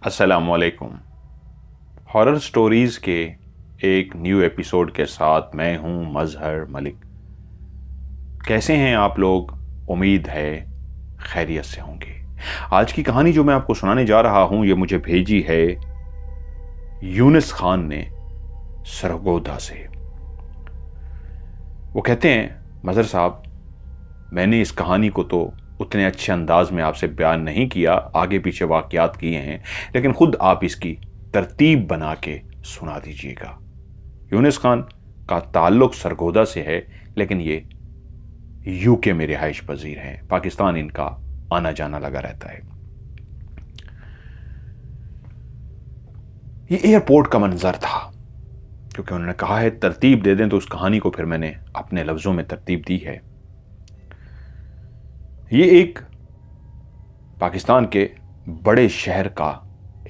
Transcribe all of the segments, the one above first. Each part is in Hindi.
अस्सलामुअलैकुम। हॉरर स्टोरीज़ के एक न्यू एपिसोड के साथ मैं हूं मजहर मलिक। कैसे हैं आप लोग? उम्मीद है खैरियत से होंगे। आज की कहानी जो मैं आपको सुनाने जा रहा हूं ये मुझे भेजी है यूनिस खान ने सरगोदा से। वो कहते हैं, मजहर साहब, मैंने इस कहानी को तो उतने अच्छे अंदाज में आपसे बयान नहीं किया, आगे पीछे वाकयात किए हैं, लेकिन खुद आप इसकी तरतीब बना के सुना दीजिएगा। यूनिस खान का ताल्लुक सरगोदा से है, लेकिन ये यूके में रिहाइश पजीर हैं। पाकिस्तान इनका आना जाना लगा रहता है। ये एयरपोर्ट का मंजर था, क्योंकि उन्होंने कहा है तरतीब दे दें, तो उस कहानी को फिर मैंने अपने लफ्जों में तरतीब दी है। ये एक पाकिस्तान के बड़े शहर का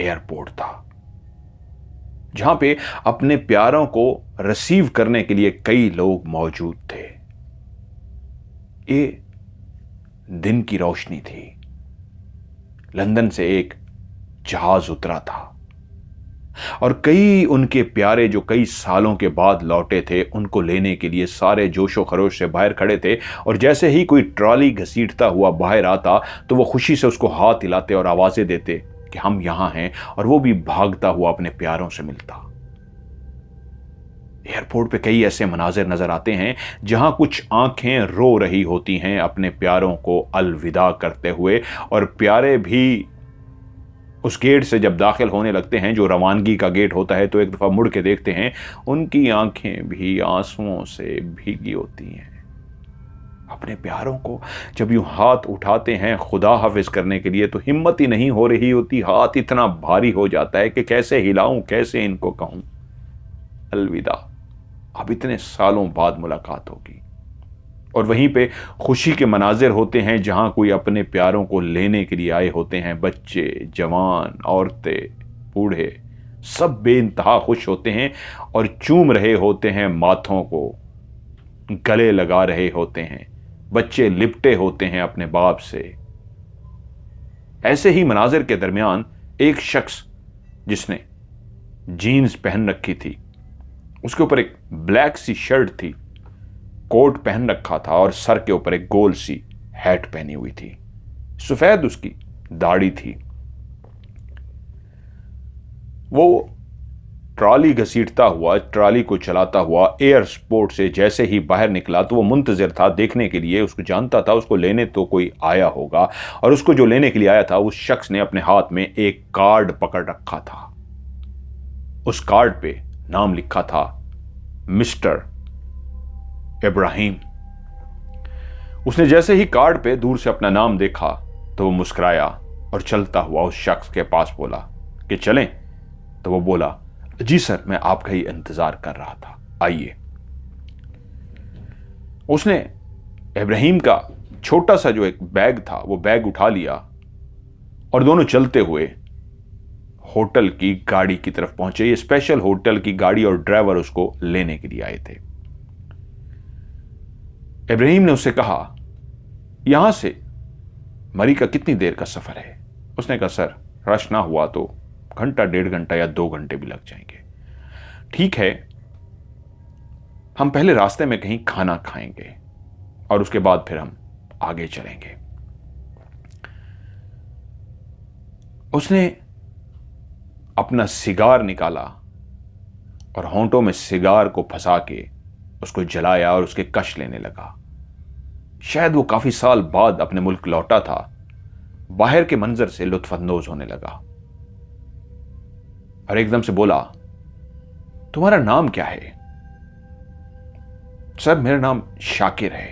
एयरपोर्ट था, जहां पे अपने प्यारों को रिसीव करने के लिए कई लोग मौजूद थे। ये दिन की रोशनी थी। लंदन से एक जहाज उतरा था और कई उनके प्यारे जो कई सालों के बाद लौटे थे, उनको लेने के लिए सारे जोशो खरोश से बाहर खड़े थे। और जैसे ही कोई ट्रॉली घसीटता हुआ बाहर आता तो वो खुशी से उसको हाथ हिलाते और आवाजें देते कि हम यहां हैं, और वो भी भागता हुआ अपने प्यारों से मिलता। एयरपोर्ट पे कई ऐसे मनाजिर नजर आते हैं जहां कुछ आंखें रो रही होती हैं अपने प्यारों को अलविदा करते हुए, और प्यारे भी उस गेट से जब दाखिल होने लगते हैं, जो रवानगी का गेट होता है, तो एक दफा मुड़ के देखते हैं, उनकी आंखें भी आंसुओं से भीगी होती हैं। अपने प्यारों को जब यूं हाथ उठाते हैं खुदा हाफिज करने के लिए, तो हिम्मत ही नहीं हो रही होती। हाथ इतना भारी हो जाता है कि कैसे हिलाऊं, कैसे इनको कहूं अलविदा, अब इतने सालों बाद मुलाकात होगी। और वहीं पे खुशी के मनाजिर होते हैं जहां कोई अपने प्यारों को लेने के लिए आए होते हैं। बच्चे, जवान, औरतें, बूढ़े, सब बेइंतहा खुश होते हैं और चूम रहे होते हैं माथों को, गले लगा रहे होते हैं। बच्चे लिपटे होते हैं अपने बाप से। ऐसे ही मनाजिर के दरमियान एक शख्स जिसने जीन्स पहन रखी थी, उसके ऊपर एक ब्लैक सी शर्ट थी, कोट पहन रखा था और सर के ऊपर एक गोल सी हैट पहनी हुई थी। सफेद उसकी दाढ़ी थी। वो ट्रॉली घसीटता हुआ, ट्रॉली को चलाता हुआ एयरपोर्ट से जैसे ही बाहर निकला तो वो मुंतजिर था देखने के लिए। उसको जानता था उसको लेने तो कोई आया होगा, और उसको जो लेने के लिए आया था उस शख्स ने अपने हाथ में एक कार्ड पकड़ रखा था। उस कार्ड पे नाम लिखा था मिस्टर इब्राहिम। उसने जैसे ही कार्ड पे दूर से अपना नाम देखा तो वो मुस्कुराया और चलता हुआ उस शख्स के पास बोला कि चलें। तो वो बोला, जी सर, मैं आपका ही इंतजार कर रहा था, आइए। उसने इब्राहिम का छोटा सा जो एक बैग था वो बैग उठा लिया और दोनों चलते हुए होटल की गाड़ी की तरफ पहुंचे। ये स्पेशल होटल की गाड़ी और ड्राइवर उसको लेने के लिए आए थे। इब्राहिम ने उससे कहा, यहां से मरी का कितनी देर का सफर है? उसने कहा, सर, रश ना हुआ तो घंटा, 1.5 घंटा या 2 घंटे भी लग जाएंगे। ठीक है, हम पहले रास्ते में कहीं खाना खाएंगे और उसके बाद फिर हम आगे चलेंगे। उसने अपना सिगार निकाला और होंठों में सिगार को फंसा के उसको जलाया और उसके कश लेने लगा। शायद वो काफी साल बाद अपने मुल्क लौटा था। बाहर के मंजर से लुत्फअंदोज होने लगा और एकदम से बोला, तुम्हारा नाम क्या है? सर, मेरा नाम शाकिर है।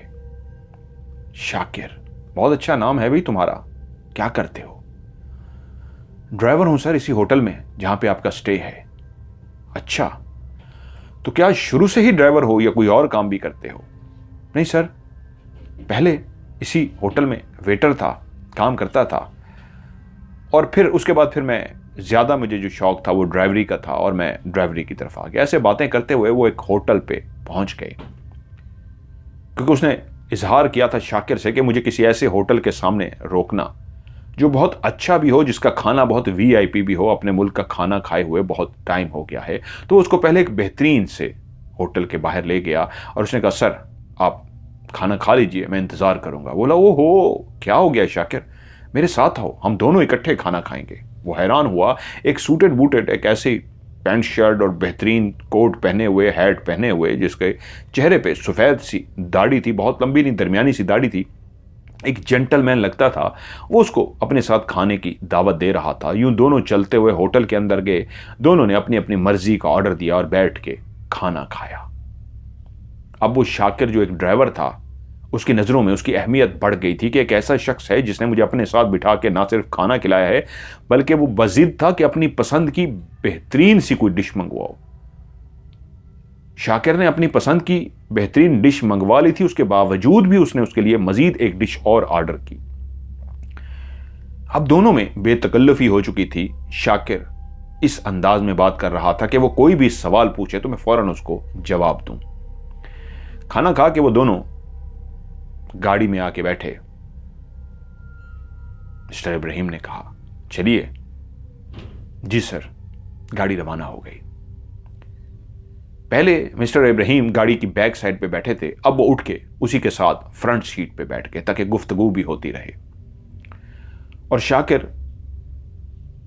शाकिर, बहुत अच्छा नाम है भाई तुम्हारा। क्या करते हो? ड्राइवर हूं सर, इसी होटल में जहां पे आपका स्टे है। अच्छा, तो क्या शुरू से ही ड्राइवर हो या कोई और काम भी करते हो? नहीं सर, पहले इसी होटल में वेटर था, काम करता था, और फिर उसके बाद फिर मुझे जो शौक था वो ड्राइवरी का था और मैं ड्राइवरी की तरफ आ गया। ऐसे बातें करते हुए वो एक होटल पे पहुंच गए, क्योंकि उसने इजहार किया था शाकिर से कि मुझे किसी ऐसे होटल के सामने रोकना जो बहुत अच्छा भी हो, जिसका खाना बहुत वीआईपी भी हो, अपने मुल्क का खाना खाए हुए बहुत टाइम हो गया है, तो उसको पहले एक बेहतरीन से होटल के बाहर ले गया और उसने कहा, सर आप खाना खा लीजिए, मैं इंतज़ार करूंगा। बोला, ओ हो, क्या हो गया शाकिर, मेरे साथ आओ, हम दोनों इकट्ठे खाना खाएंगे। वो हैरान हुआ, एक सूटेड बूटेड, एक ऐसे पैंट शर्ट और बेहतरीन कोट पहने हुए, हैट पहने हुए, जिसके चेहरे पे सफ़ेद सी दाढ़ी थी, बहुत लंबी नहीं, दरमियानी सी दाढ़ी थी, एक जेंटलमैन लगता था। वो उसको अपने साथ खाने की दावत दे रहा था। यूं दोनों चलते हुए होटल के अंदर गए, दोनों ने अपनी अपनी मर्जी का ऑर्डर दिया और बैठ के खाना खाया। अब वो शाकिर जो एक ड्राइवर था, उसकी नज़रों में उसकी अहमियत बढ़ गई थी कि एक ऐसा शख्स है जिसने मुझे अपने साथ बिठा के ना सिर्फ खाना खिलाया है, बल्कि वो बज़िद था कि अपनी पसंद की बेहतरीन सी कोई डिश मंगवाओ। शाकिर ने अपनी पसंद की बेहतरीन डिश मंगवा ली थी, उसके बावजूद भी उसने उसके लिए मजीद एक डिश और ऑर्डर की। अब दोनों में बेतकल्लुफी हो चुकी थी। शाकिर इस अंदाज में बात कर रहा था कि वो कोई भी सवाल पूछे तो मैं फौरन उसको जवाब दूं। खाना खा के वो दोनों गाड़ी में आके बैठे। मिस्टर इब्राहिम ने कहा, चलिए। जी सर। गाड़ी रवाना हो गई। पहले मिस्टर इब्राहिम गाड़ी की बैक साइड पे बैठे थे, अब वो उठ के उसी के साथ फ्रंट सीट पे बैठ गए ताकि गुफ्तगू भी होती रहे। और शाकिर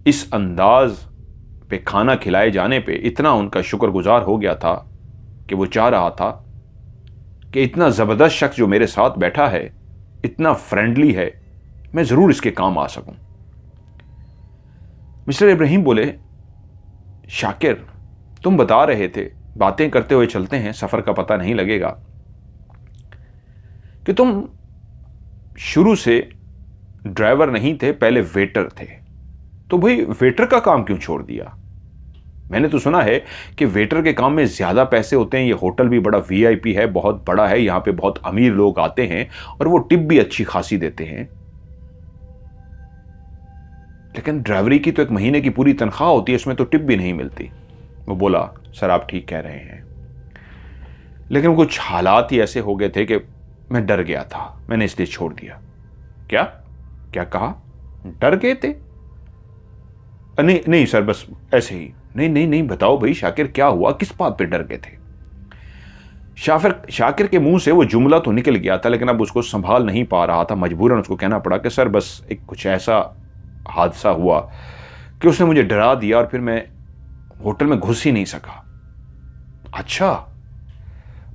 इस अंदाज पे खाना खिलाए जाने पे इतना उनका शुक्रगुजार हो गया था कि वो चाह रहा था कि इतना ज़बरदस्त शख्स जो मेरे साथ बैठा है, इतना फ्रेंडली है, मैं ज़रूर इसके काम आ सकूं। मिस्टर इब्राहिम बोले, शाकिर तुम बता रहे थे, बातें करते हुए चलते हैं, सफ़र का पता नहीं लगेगा, कि तुम शुरू से ड्राइवर नहीं थे, पहले वेटर थे। तो भाई वेटर का काम क्यों छोड़ दिया? मैंने तो सुना है कि वेटर के काम में ज़्यादा पैसे होते हैं, ये होटल भी बड़ा वीआईपी है, बहुत बड़ा है, यहाँ पे बहुत अमीर लोग आते हैं और वो टिप भी अच्छी खासी देते हैं। लेकिन ड्राइवरी की तो एक महीने की पूरी तनख्वाह होती है, उसमें तो टिप भी नहीं मिलती। वो बोला, सर आप ठीक कह रहे हैं, लेकिन कुछ हालात ही ऐसे हो गए थे कि मैं डर गया था, मैंने इसलिए छोड़ दिया। क्या क्या कहा? डर गए थे? नहीं नहीं सर, बस ऐसे ही। नहीं नहीं नहीं, बताओ भाई शाकिर, क्या हुआ, किस बात पे डर गए थे? शाकिर के मुंह से वो जुमला तो निकल गया था, लेकिन अब उसको संभाल नहीं पा रहा था। मजबूरन उसको कहना पड़ा कि सर बस एक कुछ ऐसा हादसा हुआ कि उसने मुझे डरा दिया और फिर मैं होटल में घुस ही नहीं सका। अच्छा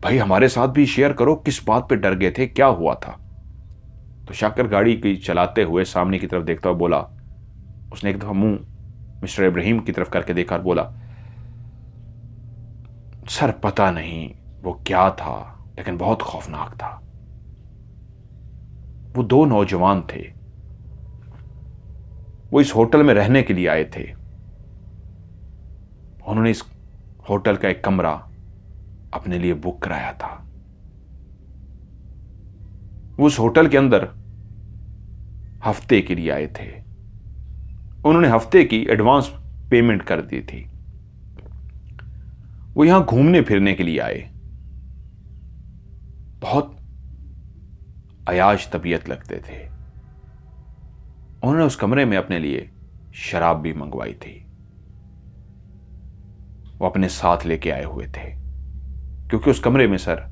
भाई, हमारे साथ भी शेयर करो, किस बात पे डर गए थे, क्या हुआ था? तो शाकिर गाड़ी की चलाते हुए सामने की तरफ देखता हुआ बोला, उसने एक दफा मुंह मिस्टर इब्राहिम की तरफ करके देखा और बोला, सर पता नहीं वो क्या था, लेकिन बहुत खौफनाक था। वो दो नौजवान थे, वो इस होटल में रहने के लिए आए थे। उन्होंने इस होटल का एक कमरा अपने लिए बुक कराया था। वो उस होटल के अंदर हफ्ते के लिए आए थे। उन्होंने हफ्ते की एडवांस पेमेंट कर दी थी। वो यहां घूमने फिरने के लिए आए। बहुत अयाश तबीयत लगते थे। उन्होंने उस कमरे में अपने लिए शराब भी मंगवाई थी। वो अपने साथ लेके आए हुए थे, क्योंकि उस कमरे में सर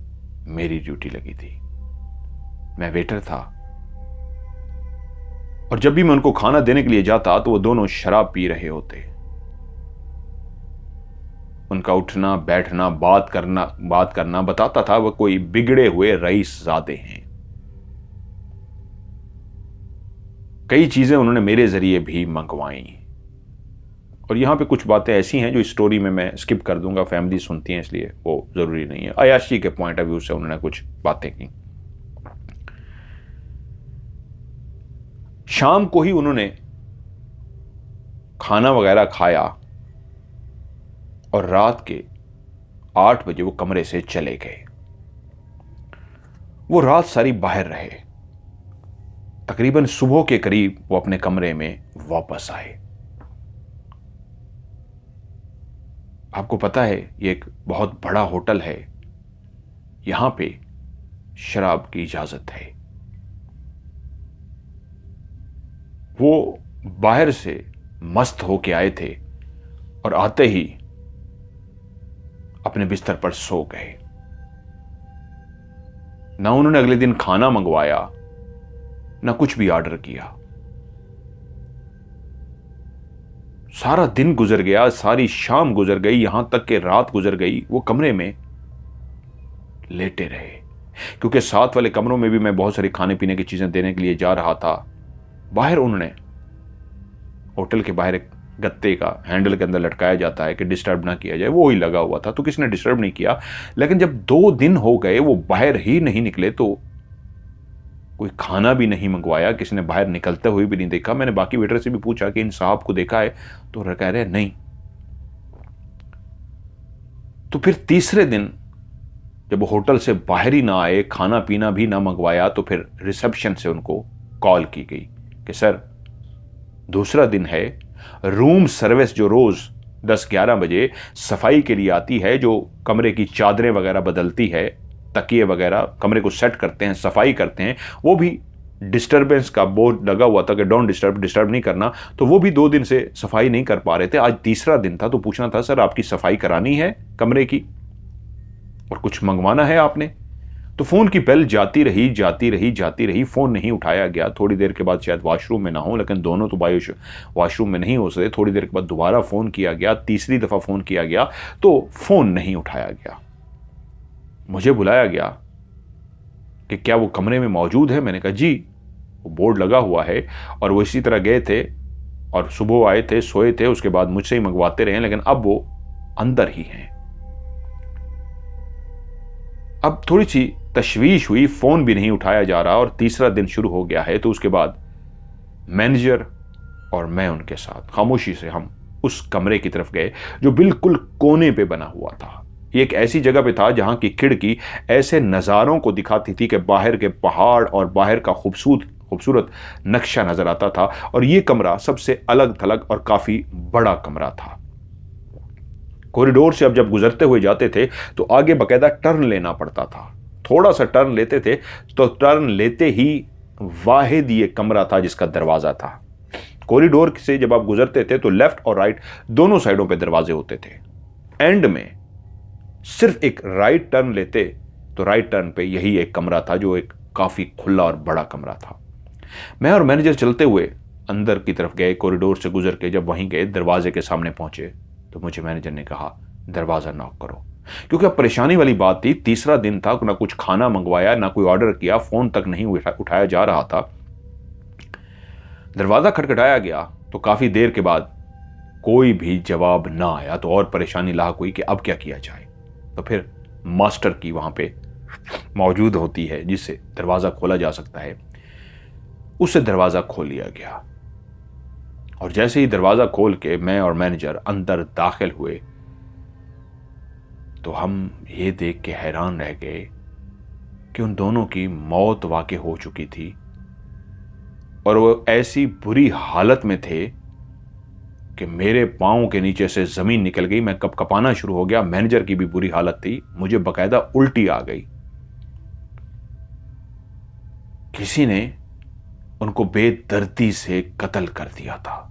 मेरी ड्यूटी लगी थी। मैं वेटर था और जब भी मैं उनको खाना देने के लिए जाता तो वो दोनों शराब पी रहे होते। उनका उठना बैठना बात करना बताता था वो कोई बिगड़े हुए रईस ज़ादे हैं। कई चीजें उन्होंने मेरे जरिए भी मंगवाई। और यहां पे कुछ बातें ऐसी हैं जो स्टोरी में मैं स्किप कर दूंगा, फैमिली सुनती है इसलिए वो जरूरी नहीं है। अयाशी के पॉइंट ऑफ व्यू से उन्होंने कुछ बातें की। शाम को ही उन्होंने खाना वगैरह खाया और रात के 8 बजे वो कमरे से चले गए। वो रात सारी बाहर रहे। तकरीबन सुबह के करीब वो अपने कमरे में वापस आए। आपको पता है ये एक बहुत बड़ा होटल है, यहां पे शराब की इजाजत है। वो बाहर से मस्त होके आए थे और आते ही अपने बिस्तर पर सो गए। ना उन्होंने अगले दिन खाना मंगवाया, ना कुछ भी ऑर्डर किया। सारा दिन गुजर गया, सारी शाम गुजर गई, यहां तक कि रात गुजर गई। वो कमरे में लेटे रहे, क्योंकि साथ वाले कमरों में भी मैं बहुत सारी खाने पीने की चीजें देने के लिए जा रहा था। बाहर उन्होंने, होटल के बाहर एक गत्ते का हैंडल के अंदर लटकाया जाता है कि डिस्टर्ब ना किया जाए, वो ही लगा हुआ था, तो किसी ने डिस्टर्ब नहीं किया। लेकिन जब 2 दिन हो गए वो बाहर ही नहीं निकले, तो कोई खाना भी नहीं मंगवाया, किसी ने बाहर निकलते हुए भी नहीं देखा। मैंने बाकी वेटर से भी पूछा कि इन साहब को देखा है, तो कह रहे नहीं। तो फिर तीसरे दिन जब वो होटल से बाहर ही ना आए, खाना पीना भी ना मंगवाया, तो फिर रिसेप्शन से उनको कॉल की गई कि सर दूसरा दिन है, रूम सर्विस जो रोज 10-11 बजे सफाई के लिए आती है, जो कमरे की चादरें वगैरह बदलती है, तकिए वगैरह कमरे को सेट करते हैं, सफाई करते हैं, वो भी डिस्टर्बेंस का बोर्ड लगा हुआ था कि डोंट डिस्टर्ब नहीं करना, तो वो भी 2 दिन से सफाई नहीं कर पा रहे थे। आज तीसरा दिन था, तो पूछना था सर आपकी सफाई करानी है कमरे की और कुछ मंगवाना है आपने। तो फोन की बेल जाती रही, फोन नहीं उठाया गया। थोड़ी देर के बाद शायद वॉशरूम में ना हो, लेकिन दोनों तो वॉशरूम में नहीं हो सकते। थोड़ी देर के बाद दोबारा फोन किया गया, तीसरी दफा फोन किया गया, तो फोन नहीं उठाया गया। मुझे बुलाया गया कि क्या वो कमरे में मौजूद है। मैंने कहा जी, वो बोर्ड लगा हुआ है, और वो इसी तरह गए थे और सुबह आए थे, सोए थे, उसके बाद मुझसे ही मंगवाते रहे, लेकिन अब वो अंदर ही हैं। अब थोड़ी सी तशवीश हुई, फोन भी नहीं उठाया जा रहा और तीसरा दिन शुरू हो गया है। तो उसके बाद मैनेजर और मैं उनके साथ खामोशी से हम उस कमरे की तरफ गए जो बिल्कुल कोने पे बना हुआ था। ये एक ऐसी जगह पे था जहां की खिड़की ऐसे नज़ारों को दिखाती थी कि बाहर के पहाड़ और बाहर का खूबसूरत नक्शा नजर आता था। और ये कमरा सबसे अलग थलग और काफी बड़ा कमरा था। कॉरिडोर से अब जब गुजरते हुए जाते थे तो आगे बकायदा टर्न लेना पड़ता था। थोड़ा सा टर्न लेते थे तो टर्न लेते ही वाहिद ये कमरा था जिसका दरवाजा था। कॉरिडोर से जब आप गुजरते थे तो लेफ्ट और राइट दोनों साइडों पे दरवाजे होते थे। एंड में सिर्फ एक राइट टर्न लेते तो राइट टर्न पे यही एक कमरा था जो एक काफी खुला और बड़ा कमरा था। मैं और मैनेजर चलते हुए अंदर की तरफ गए, कॉरिडोर से गुजर के जब वहीं गए, दरवाजे के सामने पहुंचे तो मुझे मैनेजर ने कहा दरवाजा नॉक करो, क्योंकि अब परेशानी वाली बात थी। तीसरा दिन था, ना कुछ खाना मंगवाया, ना कोई ऑर्डर किया, फोन तक नहीं उठाया जा रहा था। दरवाजा खटखटाया गया तो काफी देर के बाद कोई भी जवाब ना आया, तो और परेशानी लाहक हुई कि अब क्या किया जाए। तो फिर मास्टर की वहां पे मौजूद होती है जिससे दरवाजा खोला जा सकता है, उससे दरवाजा खोल लिया गया। और जैसे ही दरवाजा खोल के मैं और मैनेजर अंदर दाखिल हुए तो हम ये देख के हैरान रह गए कि उन दोनों की मौत वाक़ई हो चुकी थी और वो ऐसी बुरी हालत में थे कि मेरे पांव के नीचे से जमीन निकल गई। मैं कपकपाना शुरू हो गया। मैनेजर की भी बुरी हालत थी, मुझे बकायदा उल्टी आ गई। किसी ने उनको बेदर्दी से कत्ल कर दिया था।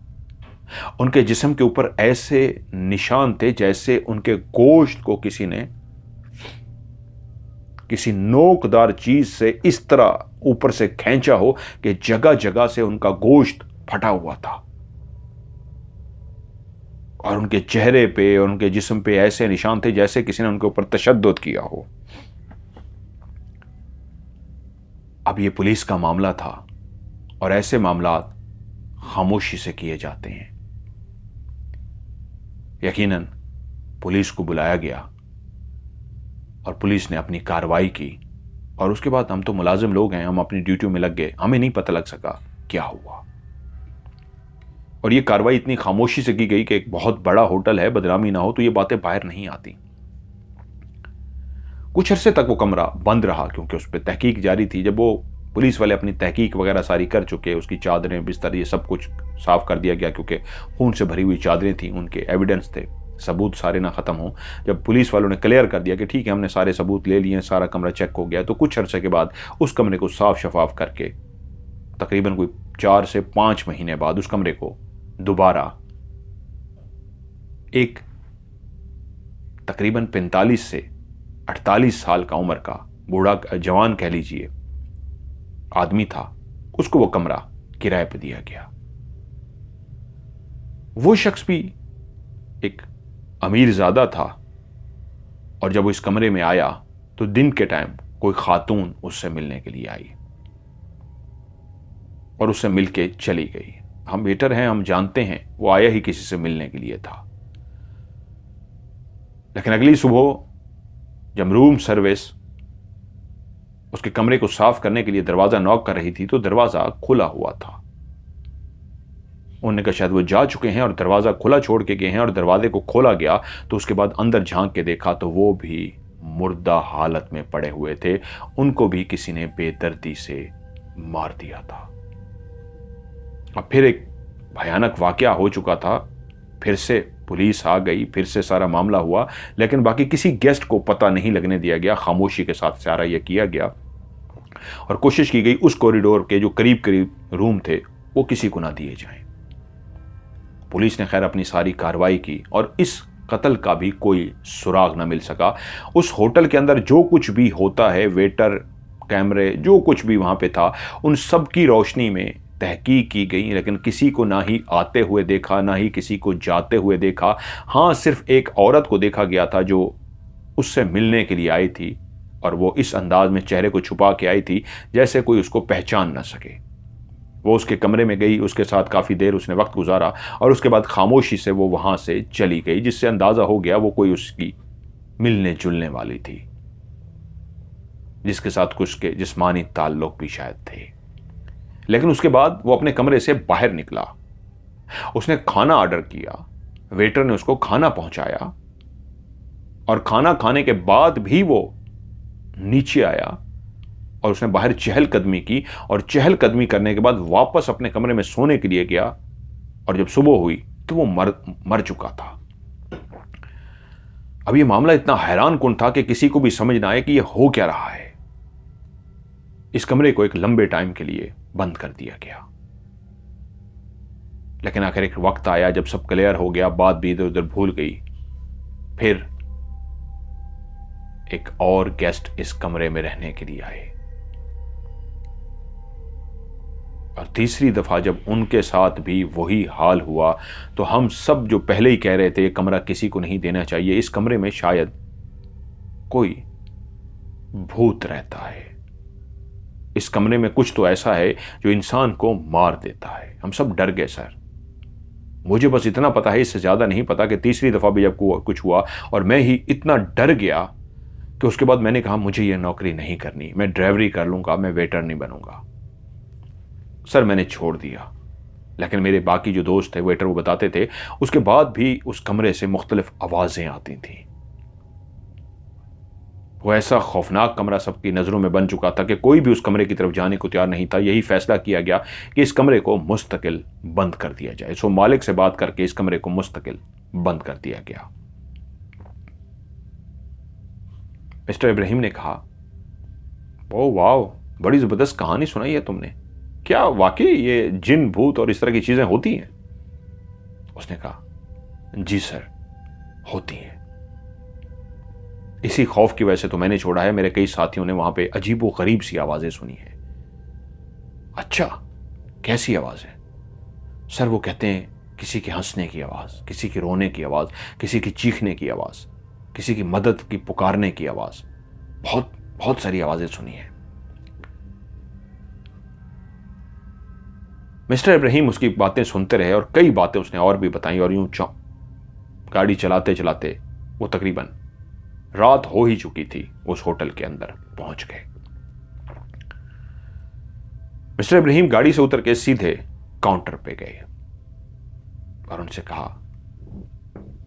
उनके जिस्म के ऊपर ऐसे निशान थे जैसे उनके गोश्त को किसी ने किसी नोकदार चीज से इस तरह ऊपर से खींचा हो कि जगह जगह से उनका गोश्त फटा हुआ था। और उनके चेहरे पे और उनके जिस्म पे ऐसे निशान थे जैसे किसी ने उनके ऊपर तशद्दुद किया हो। अब ये पुलिस का मामला था और ऐसे मामला खामोशी से किए जाते हैं। यकीनन पुलिस को बुलाया गया और पुलिस ने अपनी कार्रवाई की और उसके बाद हम तो मुलाजिम लोग हैं, हम अपनी ड्यूटी में लग गए, हमें नहीं पता लग सका क्या हुआ। और ये कार्रवाई इतनी खामोशी से की गई कि एक बहुत बड़ा होटल है, बदनामी ना हो तो ये बातें बाहर नहीं आती। कुछ अरसे तक वो कमरा बंद रहा क्योंकि उस पर तहकीक जारी थी। जब वो पुलिस वाले अपनी तहकीक वगैरह सारी कर चुके, उसकी चादरें बिस्तर ये सब कुछ साफ कर दिया गया क्योंकि खून से भरी हुई चादरें थी, उनके एविडेंस थे, सबूत सारे ना ख़त्म हो। जब पुलिस वालों ने क्लियर कर दिया कि ठीक है हमने सारे सबूत ले लिए, सारा कमरा चेक हो गया, तो कुछ अरसे के बाद उस कमरे को साफ शफाफ करके तकरीबन कोई 4 से 5 महीने बाद उस कमरे को दोबारा एक तकरीबन 45 से 48 साल का उम्र का बूढ़ा, जवान कह लीजिए, आदमी था, उसको वो कमरा किराए पर दिया गया। वो शख्स भी एक अमीरजादा था और जब वो इस कमरे में आया तो दिन के टाइम कोई खातून उससे मिलने के लिए आई और उससे मिलके चली गई। हम वेटर हैं, हम जानते हैं वो आया ही किसी से मिलने के लिए था। लेकिन अगली सुबह जब रूम सर्विस उसके कमरे को साफ करने के लिए दरवाजा नॉक कर रही थी तो दरवाजा खुला हुआ था। उन्होंने कहा शायद वो जा चुके हैं और दरवाजा खुला छोड़ के गए हैं, और दरवाजे को खोला गया तो उसके बाद अंदर झांक के देखा तो वो भी मुर्दा हालत में पड़े हुए थे। उनको भी किसी ने बेदर्दी से मार दिया था। अब फिर एक भयानक वाकया हो चुका था, फिर से पुलिस आ गई, फिर से सारा मामला हुआ, लेकिन बाकी किसी गेस्ट को पता नहीं लगने दिया गया। खामोशी के साथ सारा यह किया गया और कोशिश की गई उस कॉरिडोर के जो करीब करीब रूम थे वो किसी को ना दिए जाएं। पुलिस ने खैर अपनी सारी कार्रवाई की और इस कत्ल का भी कोई सुराग ना मिल सका। उस होटल के अंदर जो कुछ भी होता है, वेटर, कैमरे, जो कुछ भी वहां पे था, उन सब की रोशनी में तहकीक की गई, लेकिन किसी को ना ही आते हुए देखा, ना ही किसी को जाते हुए देखा। हाँ, सिर्फ एक औरत को देखा गया था जो उससे मिलने के लिए आई थी और वो इस अंदाज में चेहरे को छुपा के आई थी जैसे कोई उसको पहचान ना सके। वो उसके कमरे में गई, उसके साथ काफ़ी देर उसने वक्त गुजारा और उसके बाद खामोशी से वो वहाँ से चली गई, जिससे अंदाज़ा हो गया वो कोई उसकी मिलने जुलने वाली थी, जिसके साथ कुछ के जिस्मानी ताल्लुक भी शायद थे। लेकिन उसके बाद वो अपने कमरे से बाहर निकला, उसने खाना ऑर्डर किया, वेटर ने उसको खाना पहुंचाया और खाना खाने के बाद भी वो नीचे आया और उसने बाहर चहलकदमी की और चहलकदमी करने के बाद वापस अपने कमरे में सोने के लिए गया और जब सुबह हुई तो वो मर चुका था। अब ये मामला इतना हैरानकुन था कि किसी को भी समझ ना आए कि ये हो क्या रहा है। इस कमरे को एक लंबे टाइम के लिए बंद कर दिया गया, लेकिन आखिर एक वक्त आया जब सब क्लियर हो गया, बात भी इधर उधर भूल गई। फिर एक और गेस्ट इस कमरे में रहने के लिए आए और तीसरी दफा जब उनके साथ भी वही हाल हुआ तो हम सब जो पहले ही कह रहे थे कमरा किसी को नहीं देना चाहिए, इस कमरे में शायद कोई भूत रहता है, इस कमरे में कुछ तो ऐसा है जो इंसान को मार देता है। हम सब डर गए सर। मुझे बस इतना पता है, इससे ज्यादा नहीं पता, कि तीसरी दफा भी जब कुछ हुआ और मैं ही इतना डर गया कि उसके बाद मैंने कहा मुझे यह नौकरी नहीं करनी, मैं ड्राइवरी कर लूंगा, मैं वेटर नहीं बनूंगा। सर मैंने छोड़ दिया। लेकिन मेरे बाकी जो दोस्त थे वेटर, वो बताते थे उसके बाद भी उस कमरे से मुख्तलिफ आवाजें आती थी। वो ऐसा खौफनाक कमरा सबकी नज़रों में बन चुका था कि कोई भी उस कमरे की तरफ जाने को तैयार नहीं था। यही फैसला किया गया कि इस कमरे को मुस्तकिल बंद कर दिया जाए। सो मालिक से बात करके इस कमरे को मुस्तकिल बंद कर दिया गया। मिस्टर इब्राहिम ने कहा, ओ वाह, बड़ी ज़बरदस्त कहानी सुनाई है तुमने, क्या वाकई ये जिन भूत और इस तरह की चीज़ें होती हैं? उसने कहा, जी सर, होती हैं। इसी खौफ की वजह से तो मैंने छोड़ा है। मेरे कई साथियों ने वहां पे अजीबो गरीब सी आवाजें सुनी है। अच्छा, कैसी आवाजें? सर वो कहते हैं किसी के हंसने की आवाज, किसी के रोने की आवाज, किसी की चीखने की आवाज, किसी की मदद की पुकारने की आवाज, बहुत बहुत सारी आवाजें सुनी है। मिस्टर इब्राहिम उसकी बातें सुनते रहे और कई बातें उसने और भी बताई और यूं गाड़ी चलाते चलाते वो तकरीबन रात हो ही चुकी थी, उस होटल के अंदर पहुंच गए। मिस्टर इब्राहिम गाड़ी से उतर के सीधे काउंटर पे गए और उनसे कहा,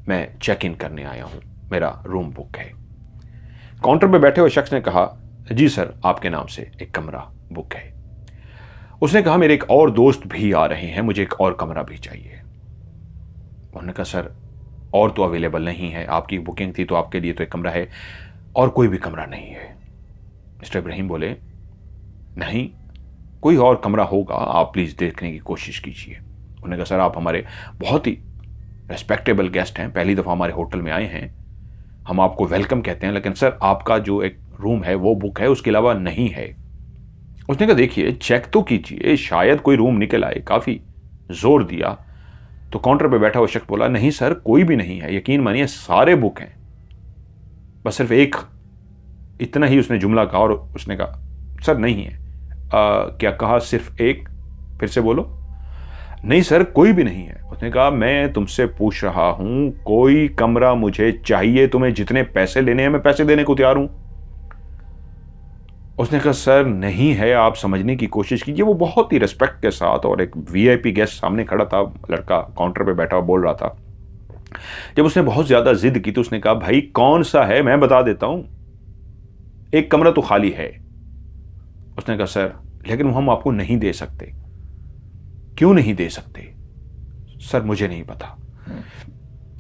मैं चेक इन करने आया हूं, मेरा रूम बुक है। काउंटर पे बैठे हुए शख्स ने कहा, जी सर, आपके नाम से एक कमरा बुक है। उसने कहा, मेरे एक और दोस्त भी आ रहे हैं, मुझे एक और कमरा भी चाहिए। उन्होंने कहा, सर और तो अवेलेबल नहीं है, आपकी बुकिंग थी तो आपके लिए तो एक कमरा है, और कोई भी कमरा नहीं है। मिस्टर इब्राहिम बोले, नहीं, कोई और कमरा होगा, आप प्लीज़ देखने की कोशिश कीजिए। उन्होंने कहा सर आप हमारे बहुत ही रेस्पेक्टेबल गेस्ट हैं, पहली दफ़ा हमारे होटल में आए हैं, हम आपको वेलकम कहते हैं, लेकिन सर आपका जो एक रूम है वो बुक है, उसके अलावा नहीं है। उसने कहा देखिए चेक तो कीजिए, शायद कोई रूम निकल आए। काफ़ी जोर दिया तो काउंटर पे बैठा हुआ शख्स बोला नहीं सर कोई भी नहीं है, यकीन मानिए सारे बुक हैं, बस सिर्फ एक। इतना ही उसने जुमला कहा और उसने कहा सर नहीं है। क्या कहा? सिर्फ एक? फिर से बोलो। नहीं सर कोई भी नहीं है। उसने कहा मैं तुमसे पूछ रहा हूं, कोई कमरा मुझे चाहिए, तुम्हें जितने पैसे लेने हैं मैं पैसे देने को तैयार हूं। उसने कहा सर नहीं है, आप समझने की कोशिश कीजिए। वो बहुत ही रिस्पेक्ट के साथ, और एक वीआईपी गेस्ट सामने खड़ा था, लड़का काउंटर पे बैठा हुआ बोल रहा था। जब उसने बहुत ज्यादा जिद की तो उसने कहा भाई कौन सा है, मैं बता देता हूं, एक कमरा तो खाली है। उसने कहा सर लेकिन वो हम आपको नहीं दे सकते। क्यों नहीं दे सकते? सर मुझे नहीं पता,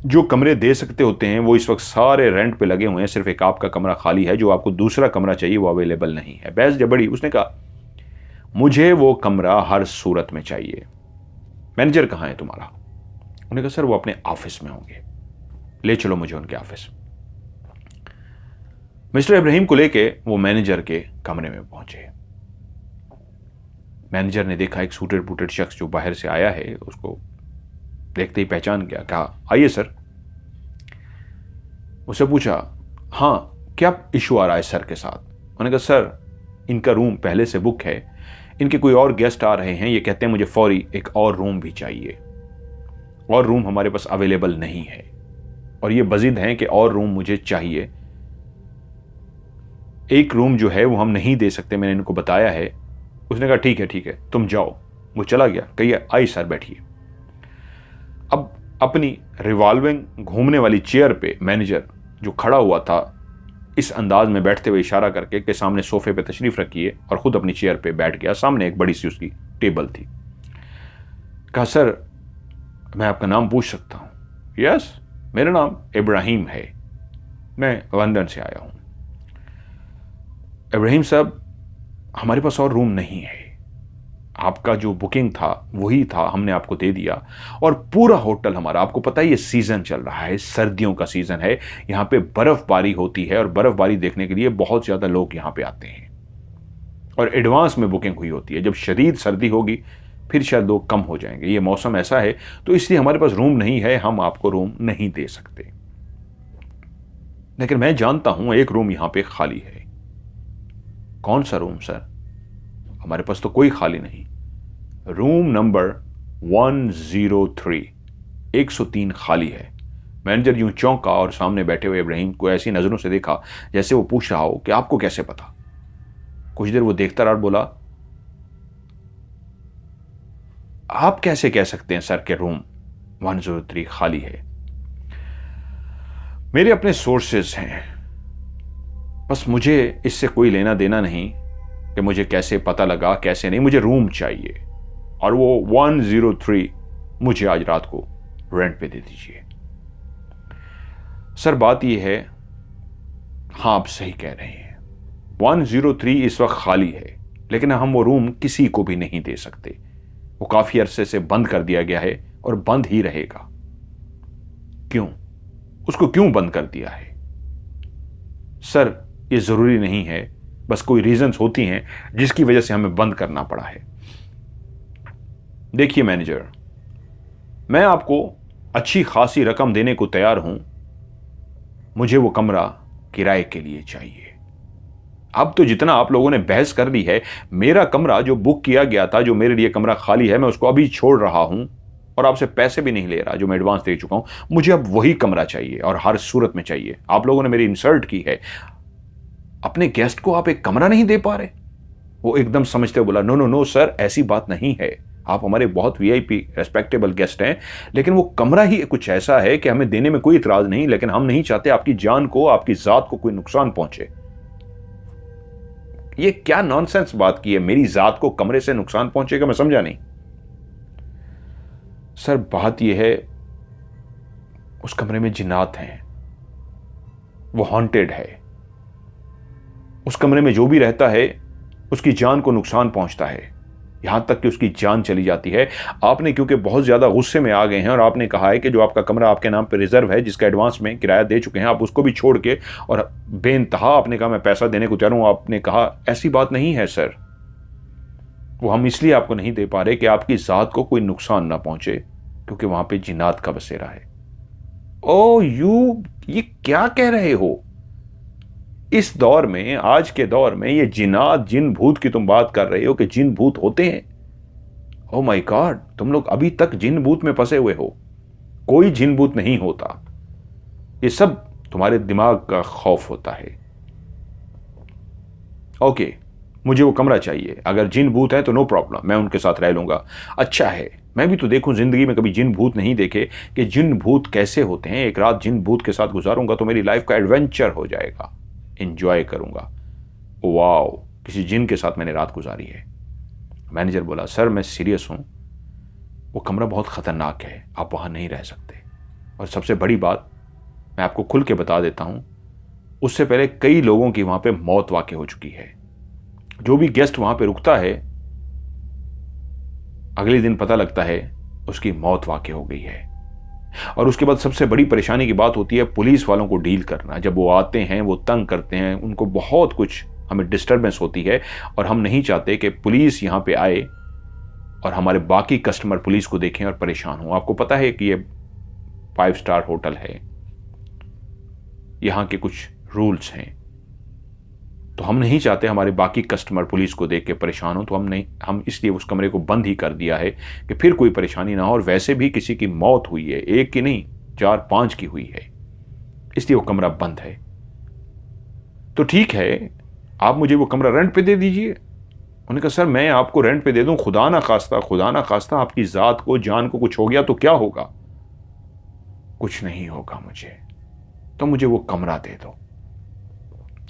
जो कमरे दे सकते होते हैं वो इस वक्त सारे रेंट पे लगे हुए हैं, सिर्फ एक आपका कमरा खाली है, जो आपको दूसरा कमरा चाहिए वो अवेलेबल नहीं है। बहस जब बढ़ी, उसने कहा मुझे वो कमरा हर सूरत में चाहिए। मैनेजर कहाँ है तुम्हारा? उन्होंने कहा सर वो अपने ऑफिस में होंगे, ले चलो मुझे उनके ऑफिस। मिस्टर इब्राहिम को लेके वो मैनेजर के कमरे में पहुंचे। मैनेजर ने देखा एक सूटेड बूटेड शख्स जो बाहर से आया है, उसको देखते ही पहचान गया। कहा आइए सर। उससे पूछा हाँ क्या इशू आ रहा है सर के साथ? उन्होंने कहा सर इनका रूम पहले से बुक है, इनके कोई और गेस्ट आ रहे हैं, ये कहते हैं मुझे फौरी एक और रूम भी चाहिए, और रूम हमारे पास अवेलेबल नहीं है, और ये बजिद हैं कि और रूम मुझे चाहिए। एक रूम जो है वो हम नहीं दे सकते, मैंने इनको बताया है। उसने कहा ठीक है तुम जाओ। वो चला गया। कहिए आई सर बैठिए। अब अपनी रिवॉल्विंग घूमने वाली चेयर पे मैनेजर जो खड़ा हुआ था, इस अंदाज में बैठते हुए इशारा करके कि सामने सोफे पे तशरीफ रखिए, और खुद अपनी चेयर पे बैठ गया। सामने एक बड़ी सी उसकी टेबल थी। कहा सर मैं आपका नाम पूछ सकता हूं? यस मेरा नाम इब्राहिम है, मैं लंदन से आया हूं। इब्राहिम साहब हमारे पास और रूम नहीं है, आपका जो बुकिंग था वही था, हमने आपको दे दिया, और पूरा होटल हमारा, आपको पता है ये सीजन चल रहा है, सर्दियों का सीजन है, यहाँ पे बर्फबारी होती है, और बर्फबारी देखने के लिए बहुत ज्यादा लोग यहाँ पे आते हैं, और एडवांस में बुकिंग हुई होती है। जब शदीद सर्दी होगी फिर शायद लोग कम हो जाएंगे, ये मौसम ऐसा है, तो इसलिए हमारे पास रूम नहीं है, हम आपको रूम नहीं दे सकते। लेकिन मैं जानता हूं एक रूम यहां पे खाली है। कौन सा रूम सर? हमारे पास तो कोई खाली नहीं। रूम नंबर 103, 103 खाली है। मैनेजर यूं चौंका और सामने बैठे हुए इब्राहिम को ऐसी नजरों से देखा जैसे वो पूछ रहा हो कि आपको कैसे पता। कुछ देर वो देखता रहा और बोला आप कैसे कह सकते हैं सर के रूम 103 खाली है? मेरे अपने सोर्सेस हैं, बस मुझे इससे कोई लेना देना नहीं कि मुझे कैसे पता लगा कैसे नहीं, मुझे रूम चाहिए, और वो 103 मुझे आज रात को रेंट पे दे दीजिए। सर बात यह है, हाँ आप सही कह रहे हैं, 103 इस वक्त खाली है, लेकिन हम वो रूम किसी को भी नहीं दे सकते। वो काफी अरसे से बंद कर दिया गया है और बंद ही रहेगा। क्यों? उसको क्यों बंद कर दिया है? सर ये जरूरी नहीं है, बस कोई रीजंस होती हैं जिसकी वजह से हमें बंद करना पड़ा है। देखिए मैनेजर, मैं आपको अच्छी खासी रकम देने को तैयार हूं, मुझे वो कमरा किराए के लिए चाहिए। अब तो जितना आप लोगों ने बहस कर ली है, मेरा कमरा जो बुक किया गया था, जो मेरे लिए कमरा खाली है, मैं उसको अभी छोड़ रहा हूं, और आपसे पैसे भी नहीं ले रहा जो मैं एडवांस दे चुका हूं। मुझे अब वही कमरा चाहिए, और हर सूरत में चाहिए। आप लोगों ने मेरी इंसल्ट की है, अपने गेस्ट को आप एक कमरा नहीं दे पा रहे। वो एकदम समझते बोला नो नो नो सर, ऐसी बात नहीं है, आप हमारे बहुत वीआईपी रेस्पेक्टेबल गेस्ट हैं, लेकिन वो कमरा ही कुछ ऐसा है कि हमें देने में कोई इतराज नहीं, लेकिन हम नहीं चाहते आपकी जान को, आपकी जात को कोई नुकसान पहुंचे। ये क्या नॉनसेंस बात की है, मेरी जात को कमरे से नुकसान पहुंचेगा? मैं समझा नहीं। सर बात यह है, उस कमरे में जिन्नात हैं, वो हॉन्टेड है, उस कमरे में जो भी रहता है उसकी जान को नुकसान पहुंचता है। यहां तक कि उसकी जान चली जाती है। आपने क्योंकि बहुत ज्यादा गुस्से में आ गए हैं और आपने कहा है कि जो आपका कमरा आपके नाम पे रिजर्व है, जिसका एडवांस में किराया दे चुके हैं, आप उसको भी छोड़ के, और बेइंतहा आपने कहा मैं पैसा देने को तैयार हूं। आपने कहा ऐसी बात नहीं है सर, वो हम इसलिए आपको नहीं दे पा रहे कि आपकी जात को कोई नुकसान ना पहुंचे, क्योंकि वहां पे जिन्नात का बसेरा है। ओ ये क्या कह रहे हो? इस दौर में, आज के दौर में, ये जिन्नात जिन भूत की तुम बात कर रहे हो कि जिन भूत होते हैं? ओ माय गॉड, तुम लोग अभी तक जिन भूत में फंसे हुए हो। कोई जिन भूत नहीं होता, ये सब तुम्हारे दिमाग का खौफ होता है। ओके, मुझे वो कमरा चाहिए। अगर जिन भूत है तो नो प्रॉब्लम, मैं उनके साथ रह लूंगा। अच्छा है, मैं भी तो देखूं, जिंदगी में कभी जिन भूत नहीं देखे कि जिन भूत कैसे होते हैं। एक रात जिन भूत के साथ गुजारूंगा तो मेरी लाइफ का एडवेंचर हो जाएगा, एंजॉय करूंगा। वाओ, किसी जिन के साथ मैंने रात गुजारी है। मैनेजर बोला, सर मैं सीरियस हूं, वो कमरा बहुत खतरनाक है, आप वहां नहीं रह सकते। और सबसे बड़ी बात मैं आपको खुल के बता देता हूं, उससे पहले कई लोगों की वहां पे मौत वाकई हो चुकी है। जो भी गेस्ट वहां पे रुकता है, अगले दिन पता लगता है उसकी मौत वाकई हो गई है। और उसके बाद सबसे बड़ी परेशानी की बात होती है पुलिस वालों को डील करना। जब वो आते हैं, वो तंग करते हैं, उनको बहुत कुछ, हमें डिस्टर्बेंस होती है। और हम नहीं चाहते कि पुलिस यहां पे आए और हमारे बाकी कस्टमर पुलिस को देखें और परेशान हो। आपको पता है कि ये 5 स्टार होटल है, यहां के कुछ रूल्स हैं, तो हम नहीं चाहते हमारे बाकी कस्टमर पुलिस को देख के परेशान हो। तो हम इसलिए उस कमरे को बंद ही कर दिया है कि फिर कोई परेशानी ना हो। और वैसे भी किसी की मौत हुई है, एक की नहीं 4-5 की हुई है, इसलिए वो कमरा बंद है। तो ठीक है, आप मुझे वो कमरा रेंट पे दे दीजिए। उन्होंने कहा, सर मैं आपको रेंट पे दे दूं, खुदा ना खास्ता आपकी जात को, जान को कुछ हो गया तो क्या होगा? कुछ नहीं होगा मुझे, तो मुझे वो कमरा दे दो।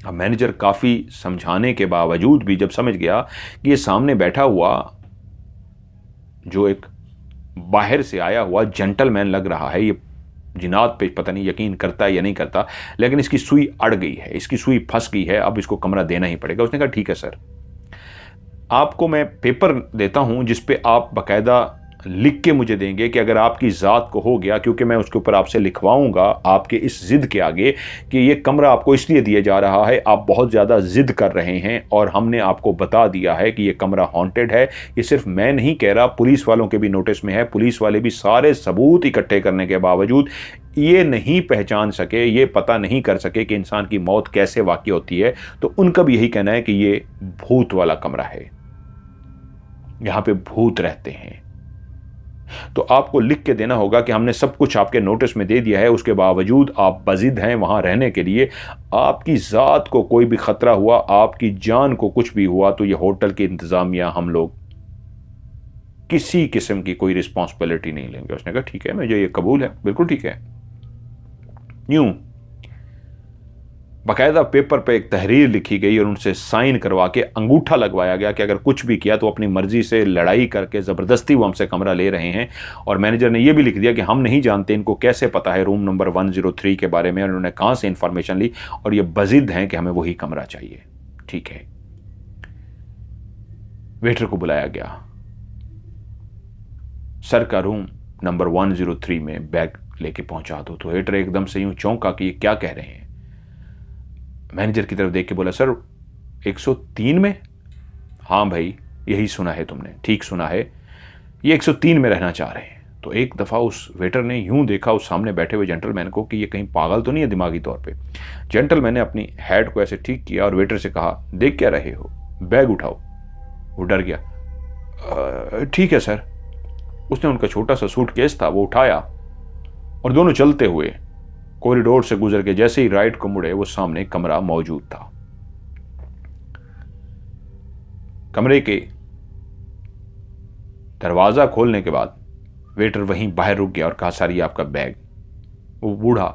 अब मैनेजर काफी समझाने के बावजूद भी जब समझ गया कि ये सामने बैठा हुआ जो एक बाहर से आया हुआ जेंटलमैन लग रहा है, ये जिनात पे पता नहीं यकीन करता है या नहीं करता, लेकिन इसकी सुई अड़ गई है, इसकी सुई फंस गई है, अब इसको कमरा देना ही पड़ेगा। उसने कहा, ठीक है सर, आपको मैं पेपर देता हूं जिस पे आप बाकायदा लिख के मुझे देंगे कि अगर आपकी ज़ात को हो गया, क्योंकि मैं उसके ऊपर आपसे लिखवाऊंगा आपके इस जिद के आगे कि ये कमरा आपको इसलिए दिया जा रहा है, आप बहुत ज़्यादा जिद कर रहे हैं और हमने आपको बता दिया है कि ये कमरा हॉन्टेड है। ये सिर्फ मैं नहीं कह रहा, पुलिस वालों के भी नोटिस में है। पुलिस वाले भी सारे सबूत इकट्ठे करने के बावजूद ये नहीं पहचान सके, ये पता नहीं कर सके कि इंसान की मौत कैसे वाक़ई होती है। तो उनका भी यही कहना है कि ये भूत वाला कमरा है, यहाँ पे भूत रहते हैं। तो आपको लिख के देना होगा कि हमने सब कुछ आपके नोटिस में दे दिया है, उसके बावजूद आप बजिद हैं वहां रहने के लिए। आपकी ज़ात को कोई भी खतरा हुआ, आपकी जान को कुछ भी हुआ, तो ये होटल की इंतजामिया, हम लोग किसी किस्म की कोई रिस्पॉन्सिबिलिटी नहीं लेंगे। उसने कहा, ठीक है, मुझे ये कबूल है, बिल्कुल ठीक है। यूं बाकायदा पेपर पे एक तहरीर लिखी गई और उनसे साइन करवा के अंगूठा लगवाया गया कि अगर कुछ भी किया तो अपनी मर्जी से लड़ाई करके ज़बरदस्ती वो हमसे कमरा ले रहे हैं। और मैनेजर ने यह भी लिख दिया कि हम नहीं जानते इनको कैसे पता है रूम नंबर 103 के बारे में, उन्होंने कहाँ से इंफॉर्मेशन ली, और ये बजिद हैं कि हमें वही कमरा चाहिए। ठीक है, वेटर को बुलाया गया, सर का रूम नंबर 103 में बैग लेके पहुंचा दो। तो वेटर एकदम से यूं चौंका कि ये क्या कह रहे हैं। मैनेजर की तरफ देख के बोला, सर 103 में? हाँ भाई, यही सुना है तुमने, ठीक सुना है, ये 103 में रहना चाह रहे हैं। तो एक दफ़ा उस वेटर ने यूं देखा उस सामने बैठे हुए जेंटलमैन को कि ये कहीं पागल तो नहीं है दिमागी तौर पे। जेंटलमैन ने अपनी हेड को ऐसे ठीक किया और वेटर से कहा, देख क्या रहे हो, बैग उठाओ। वो डर गया। ठीक है सर। उसने उनका छोटा सा सूटकेस था वो उठाया और दोनों चलते हुए कॉरिडोर से गुजर के जैसे ही राइट को मुड़े, वो सामने कमरा मौजूद था। कमरे के दरवाजा खोलने के बाद वेटर वहीं बाहर रुक गया और कहा, सर ये आपका बैग। वो बूढ़ा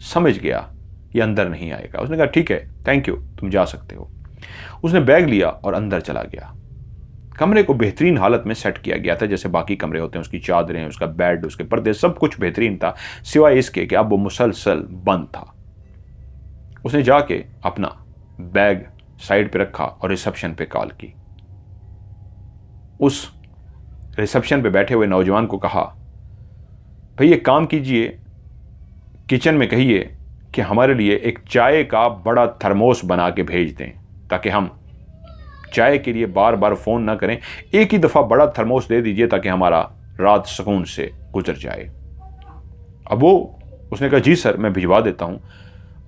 समझ गया ये अंदर नहीं आएगा। उसने कहा, ठीक है, थैंक यू, तुम जा सकते हो। उसने बैग लिया और अंदर चला गया। कमरे को बेहतरीन हालत में सेट किया गया था जैसे बाकी कमरे होते हैं, उसकी चादरें, उसका बेड, उसके पर्दे, सब कुछ बेहतरीन था, सिवाय इसके कि अब वो मुसलसल बंद था। उसने जाके अपना बैग साइड पे रखा और रिसेप्शन पे कॉल की। उस रिसेप्शन पे बैठे हुए नौजवान को कहा, भाई एक काम कीजिए, किचन में कहिए कि हमारे लिए एक चाय का बड़ा थर्मोस बना के भेज दें, ताकि हम चाय के लिए बार बार फ़ोन ना करें। एक ही दफ़ा बड़ा थर्मोस दे दीजिए ताकि हमारा रात सुकून से गुजर जाए। अब उसने कहा जी सर, मैं भिजवा देता हूँ।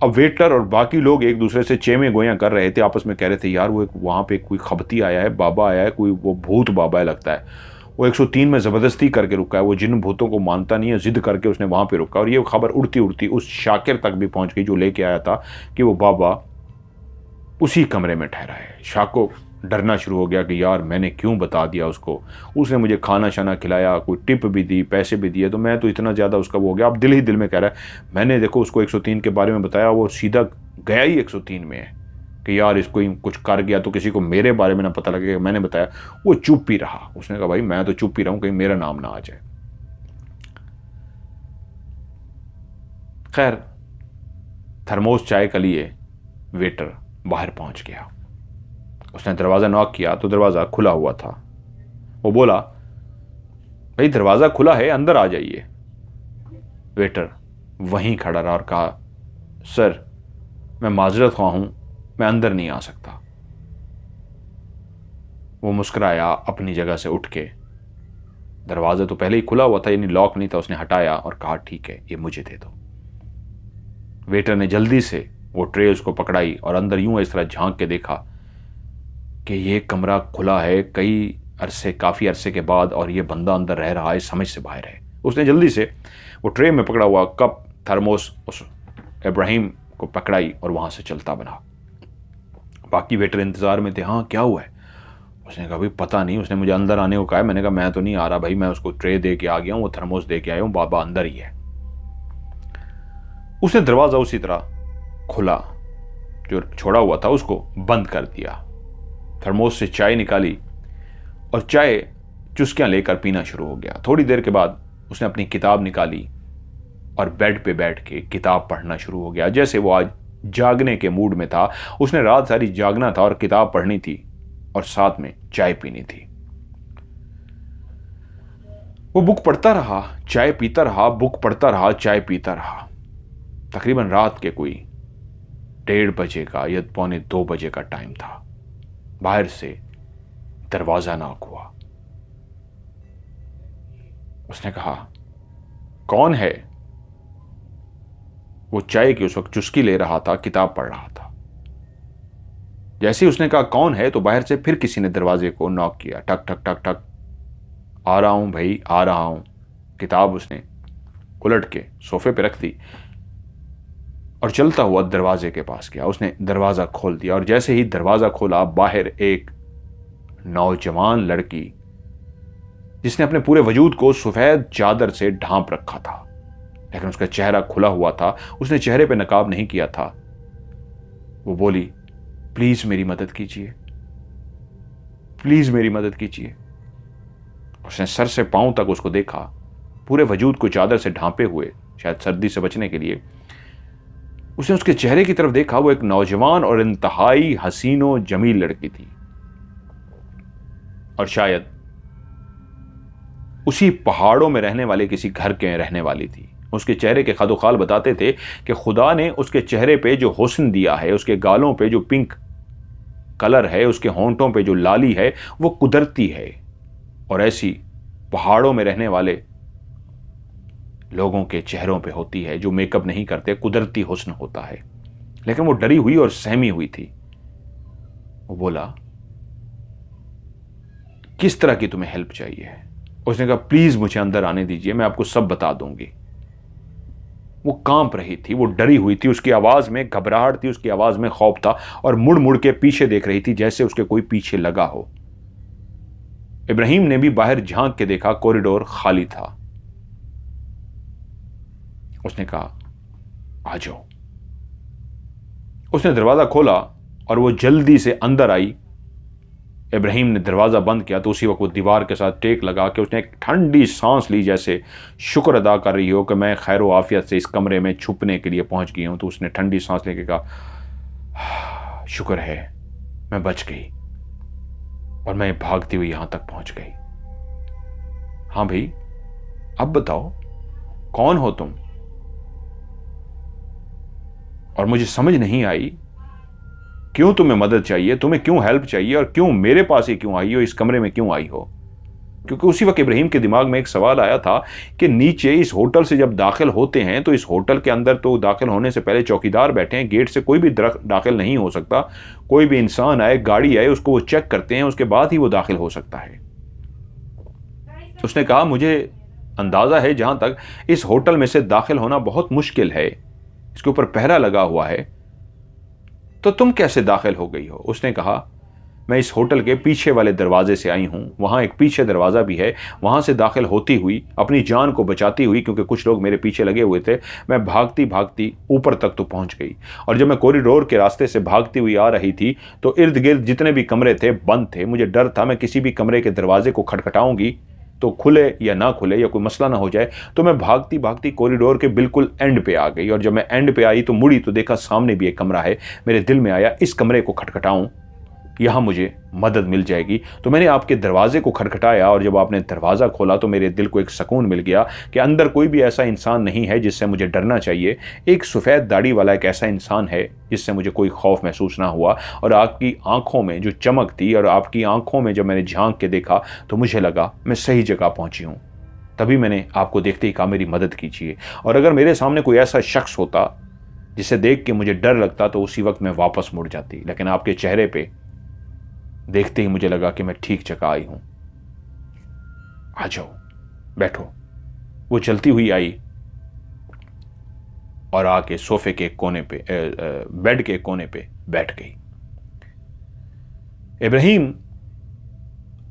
अब वेटर और बाकी लोग एक दूसरे से चेमे गोयां कर रहे थे, आपस में कह रहे थे यार वो वहाँ पे कोई खबती आया है, बाबा आया है, कोई वो भूत बाबा है लगता है, वो 103 में ज़बरदस्ती करके रुका है, वो जिन भूतों को मानता नहीं है, जिद करके उसने वहाँ पे रुका। और ये खबर उड़ती उड़ती उस शाकिर तक भी पहुँच गई जो लेके आया था कि वो बाबा उसी कमरे में ठहरा है। शाको डरना शुरू हो गया कि यार मैंने क्यों बता दिया उसको, उसने मुझे खाना शाना खिलाया, कोई टिप भी दी, पैसे भी दिए, तो मैं तो इतना ज़्यादा उसका वो हो गया। अब दिल ही दिल में कह रहा है, मैंने देखो उसको 103 के बारे में बताया, वो सीधा गया ही 103 में है कि यार इसको ही कुछ कर गया तो किसी को मेरे बारे में ना पता लगेगा मैंने बताया। वो चुप ही रहा। उसने कहा भाई मैं तो चुप ही रहूँ, कहीं मेरा नाम ना आ जाए। खैर थर्मोस चाय का लिए वेटर बाहर पहुंच गया। उसने दरवाज़ा नॉक किया तो दरवाज़ा खुला हुआ था। वो बोला, भाई दरवाज़ा खुला है, अंदर आ जाइए। वेटर वहीं खड़ा रहा और कहा, सर मैं माजरत ख्वाह हूं, मैं अंदर नहीं आ सकता। वो मुस्कुराया, अपनी जगह से उठ के, दरवाज़ा तो पहले ही खुला हुआ था यानी लॉक नहीं था, उसने हटाया और कहा ठीक है ये मुझे दे दो। वेटर ने जल्दी से वो ट्रे उसको पकड़ाई और अंदर यूं इस तरह झांक के देखा कि ये कमरा खुला है काफ़ी अरसे के बाद और ये बंदा अंदर रह रहा है, समझ से बाहर है। उसने जल्दी से वो ट्रे में पकड़ा हुआ कप थर्मोस उस इब्राहिम को पकड़ाई और वहाँ से चलता बना। बाकी वेटर इंतज़ार में थे, हाँ क्या हुआ है? उसने कहा भाई पता नहीं, उसने मुझे अंदर आने को कहा है। मैंने कहा मैं तो नहीं आ रहा भाई, मैं उसको ट्रे दे के आ गया हूँ, वो थर्मोस दे के आया हूँ, बाबा अंदर ही है। उसने दरवाज़ा उसी तरह खुला जो छोड़ा हुआ था उसको बंद कर दिया, थर्मोस से चाय निकाली और चाय चुस्कियां लेकर पीना शुरू हो गया। थोड़ी देर के बाद उसने अपनी किताब निकाली और बेड पे बैठ के किताब पढ़ना शुरू हो गया। जैसे वो आज जागने के मूड में था, उसने रात सारी जागना था और किताब पढ़नी थी और साथ में चाय पीनी थी। वो बुक पढ़ता रहा, चाय पीता रहा, बुक पढ़ता रहा, चाय पीता रहा। तकरीबन रात के कोई 1:30 बजे का या 1:45 बजे का टाइम था। बाहर से दरवाजा नॉक हुआ। उसने कहा कौन है? वो चाय की उस वक्त चुस्की ले रहा था, किताब पढ़ रहा था। जैसे ही उसने कहा कौन है, तो बाहर से फिर किसी ने दरवाजे को नॉक किया, ठक ठक ठक ठक। आ रहा हूं भाई, आ रहा हूं। किताब उसने उलट के सोफे पे रख दी और चलता हुआ दरवाजे के पास गया। उसने दरवाजा खोल दिया और जैसे ही दरवाजा खोला, बाहर एक नौजवान लड़की जिसने अपने पूरे वजूद को सफेद चादर से ढांप रखा था, लेकिन उसका चेहरा खुला हुआ था, उसने चेहरे पे नकाब नहीं किया था। वो बोली, प्लीज मेरी मदद कीजिए, प्लीज मेरी मदद कीजिए। उसने सर से पांव तक उसको देखा, पूरे वजूद को चादर से ढांपे हुए, शायद सर्दी से बचने के लिए। उसने उसके चेहरे की तरफ देखा, वो एक नौजवान और इंतहाई हसीनो जमील लड़की थी और शायद उसी पहाड़ों में रहने वाले किसी घर के रहने वाली थी। उसके चेहरे के खदोखाल बताते थे कि खुदा ने उसके चेहरे पे जो हुस्न दिया है, उसके गालों पे जो पिंक कलर है, उसके होंठों पे जो लाली है, वो कुदरती है। और ऐसी पहाड़ों में रहने वाले लोगों के चेहरों पे होती है, जो मेकअप नहीं करते, कुदरती हुस्न होता है। लेकिन वो डरी हुई और सहमी हुई थी। वो बोला, किस तरह की तुम्हें हेल्प चाहिए? उसने कहा प्लीज मुझे अंदर आने दीजिए, मैं आपको सब बता दूंगी। वो कांप रही थी, वो डरी हुई थी, उसकी आवाज में घबराहट थी, उसकी आवाज में खौफ था और मुड़ मुड़ के पीछे देख रही थी जैसे उसके कोई पीछे लगा हो। इब्राहिम ने भी बाहर झांक के देखा, कॉरिडोर खाली था। उसने कहा आ जाओ। उसने दरवाजा खोला और वो जल्दी से अंदर आई। इब्राहिम ने दरवाजा बंद किया तो उसी वक्त वो दीवार के साथ टेक लगा के उसने एक ठंडी सांस ली, जैसे शुक्र अदा कर रही हो कि मैं खैर व आफियत से इस कमरे में छुपने के लिए पहुंच गई हूं। तो उसने ठंडी सांस लेके कहा, शुक्र है मैं बच गई। और मैं भागती हुई यहां तक पहुंच गई। हाँ भाई, अब बताओ कौन हो तुम? और मुझे समझ नहीं आई क्यों तुम्हें मदद चाहिए, तुम्हें क्यों हेल्प चाहिए, और क्यों मेरे पास ही क्यों आई हो, इस कमरे में क्यों आई हो? क्योंकि उसी वक्त इब्राहिम के दिमाग में एक सवाल आया था कि नीचे इस होटल से जब दाखिल होते हैं तो इस होटल के अंदर तो दाखिल होने से पहले चौकीदार बैठे हैं, गेट से कोई भी दाखिल नहीं हो सकता। कोई भी इंसान आए, गाड़ी आए, उसको वो चेक करते हैं, उसके बाद ही वो दाखिल हो सकता है। उसने कहा, मुझे अंदाजा है जहां तक इस होटल में से दाखिल होना बहुत मुश्किल है, इसके ऊपर पहरा लगा हुआ है, तो तुम कैसे दाखिल हो गई हो? उसने कहा, मैं इस होटल के पीछे वाले दरवाजे से आई हूं, वहां एक पीछे दरवाजा भी है, वहां से दाखिल होती हुई, अपनी जान को बचाती हुई, क्योंकि कुछ लोग मेरे पीछे लगे हुए थे, मैं भागती भागती ऊपर तक तो पहुंच गई। और जब मैं कॉरिडोर के रास्ते से भागती हुई आ रही थी तो इर्द गिर्द जितने भी कमरे थे बंद थे। मुझे डर था मैं किसी भी कमरे के दरवाजे को खटखटाऊंगी तो खुले या ना खुले या कोई मसला ना हो जाए। तो मैं भागती भागती कॉरिडोर के बिल्कुल एंड पे आ गई, और जब मैं एंड पे आई तो मुड़ी तो देखा सामने भी एक कमरा है। मेरे दिल में आया इस कमरे को खटखटाऊं, यहां मुझे मदद मिल जाएगी। तो मैंने आपके दरवाजे को खटखटाया, और जब आपने दरवाजा खोला तो मेरे दिल को एक सुकून मिल गया कि अंदर कोई भी ऐसा इंसान नहीं है जिससे मुझे डरना चाहिए। एक सफ़ेद दाढ़ी वाला एक ऐसा इंसान है जिससे मुझे कोई खौफ महसूस ना हुआ। और आपकी आंखों में जो चमक थी, और आपकी आंखों में जब मैंने झांक के देखा तो मुझे लगा मैं सही जगह पहुंची हूं। तभी मैंने आपको देखते ही कहा, मेरी मदद कीजिए। और अगर मेरे सामने कोई ऐसा शख्स होता जिसे देख के मुझे डर लगता तो उसी वक्त मैं वापस मुड़ जाती, लेकिन आपके चेहरे पे देखते ही मुझे लगा कि मैं ठीक जगह आई हूं। आ जाओ, बैठो। वो चलती हुई आई और आके सोफे के कोने पे, बेड के कोने पे बैठ गई। इब्राहिम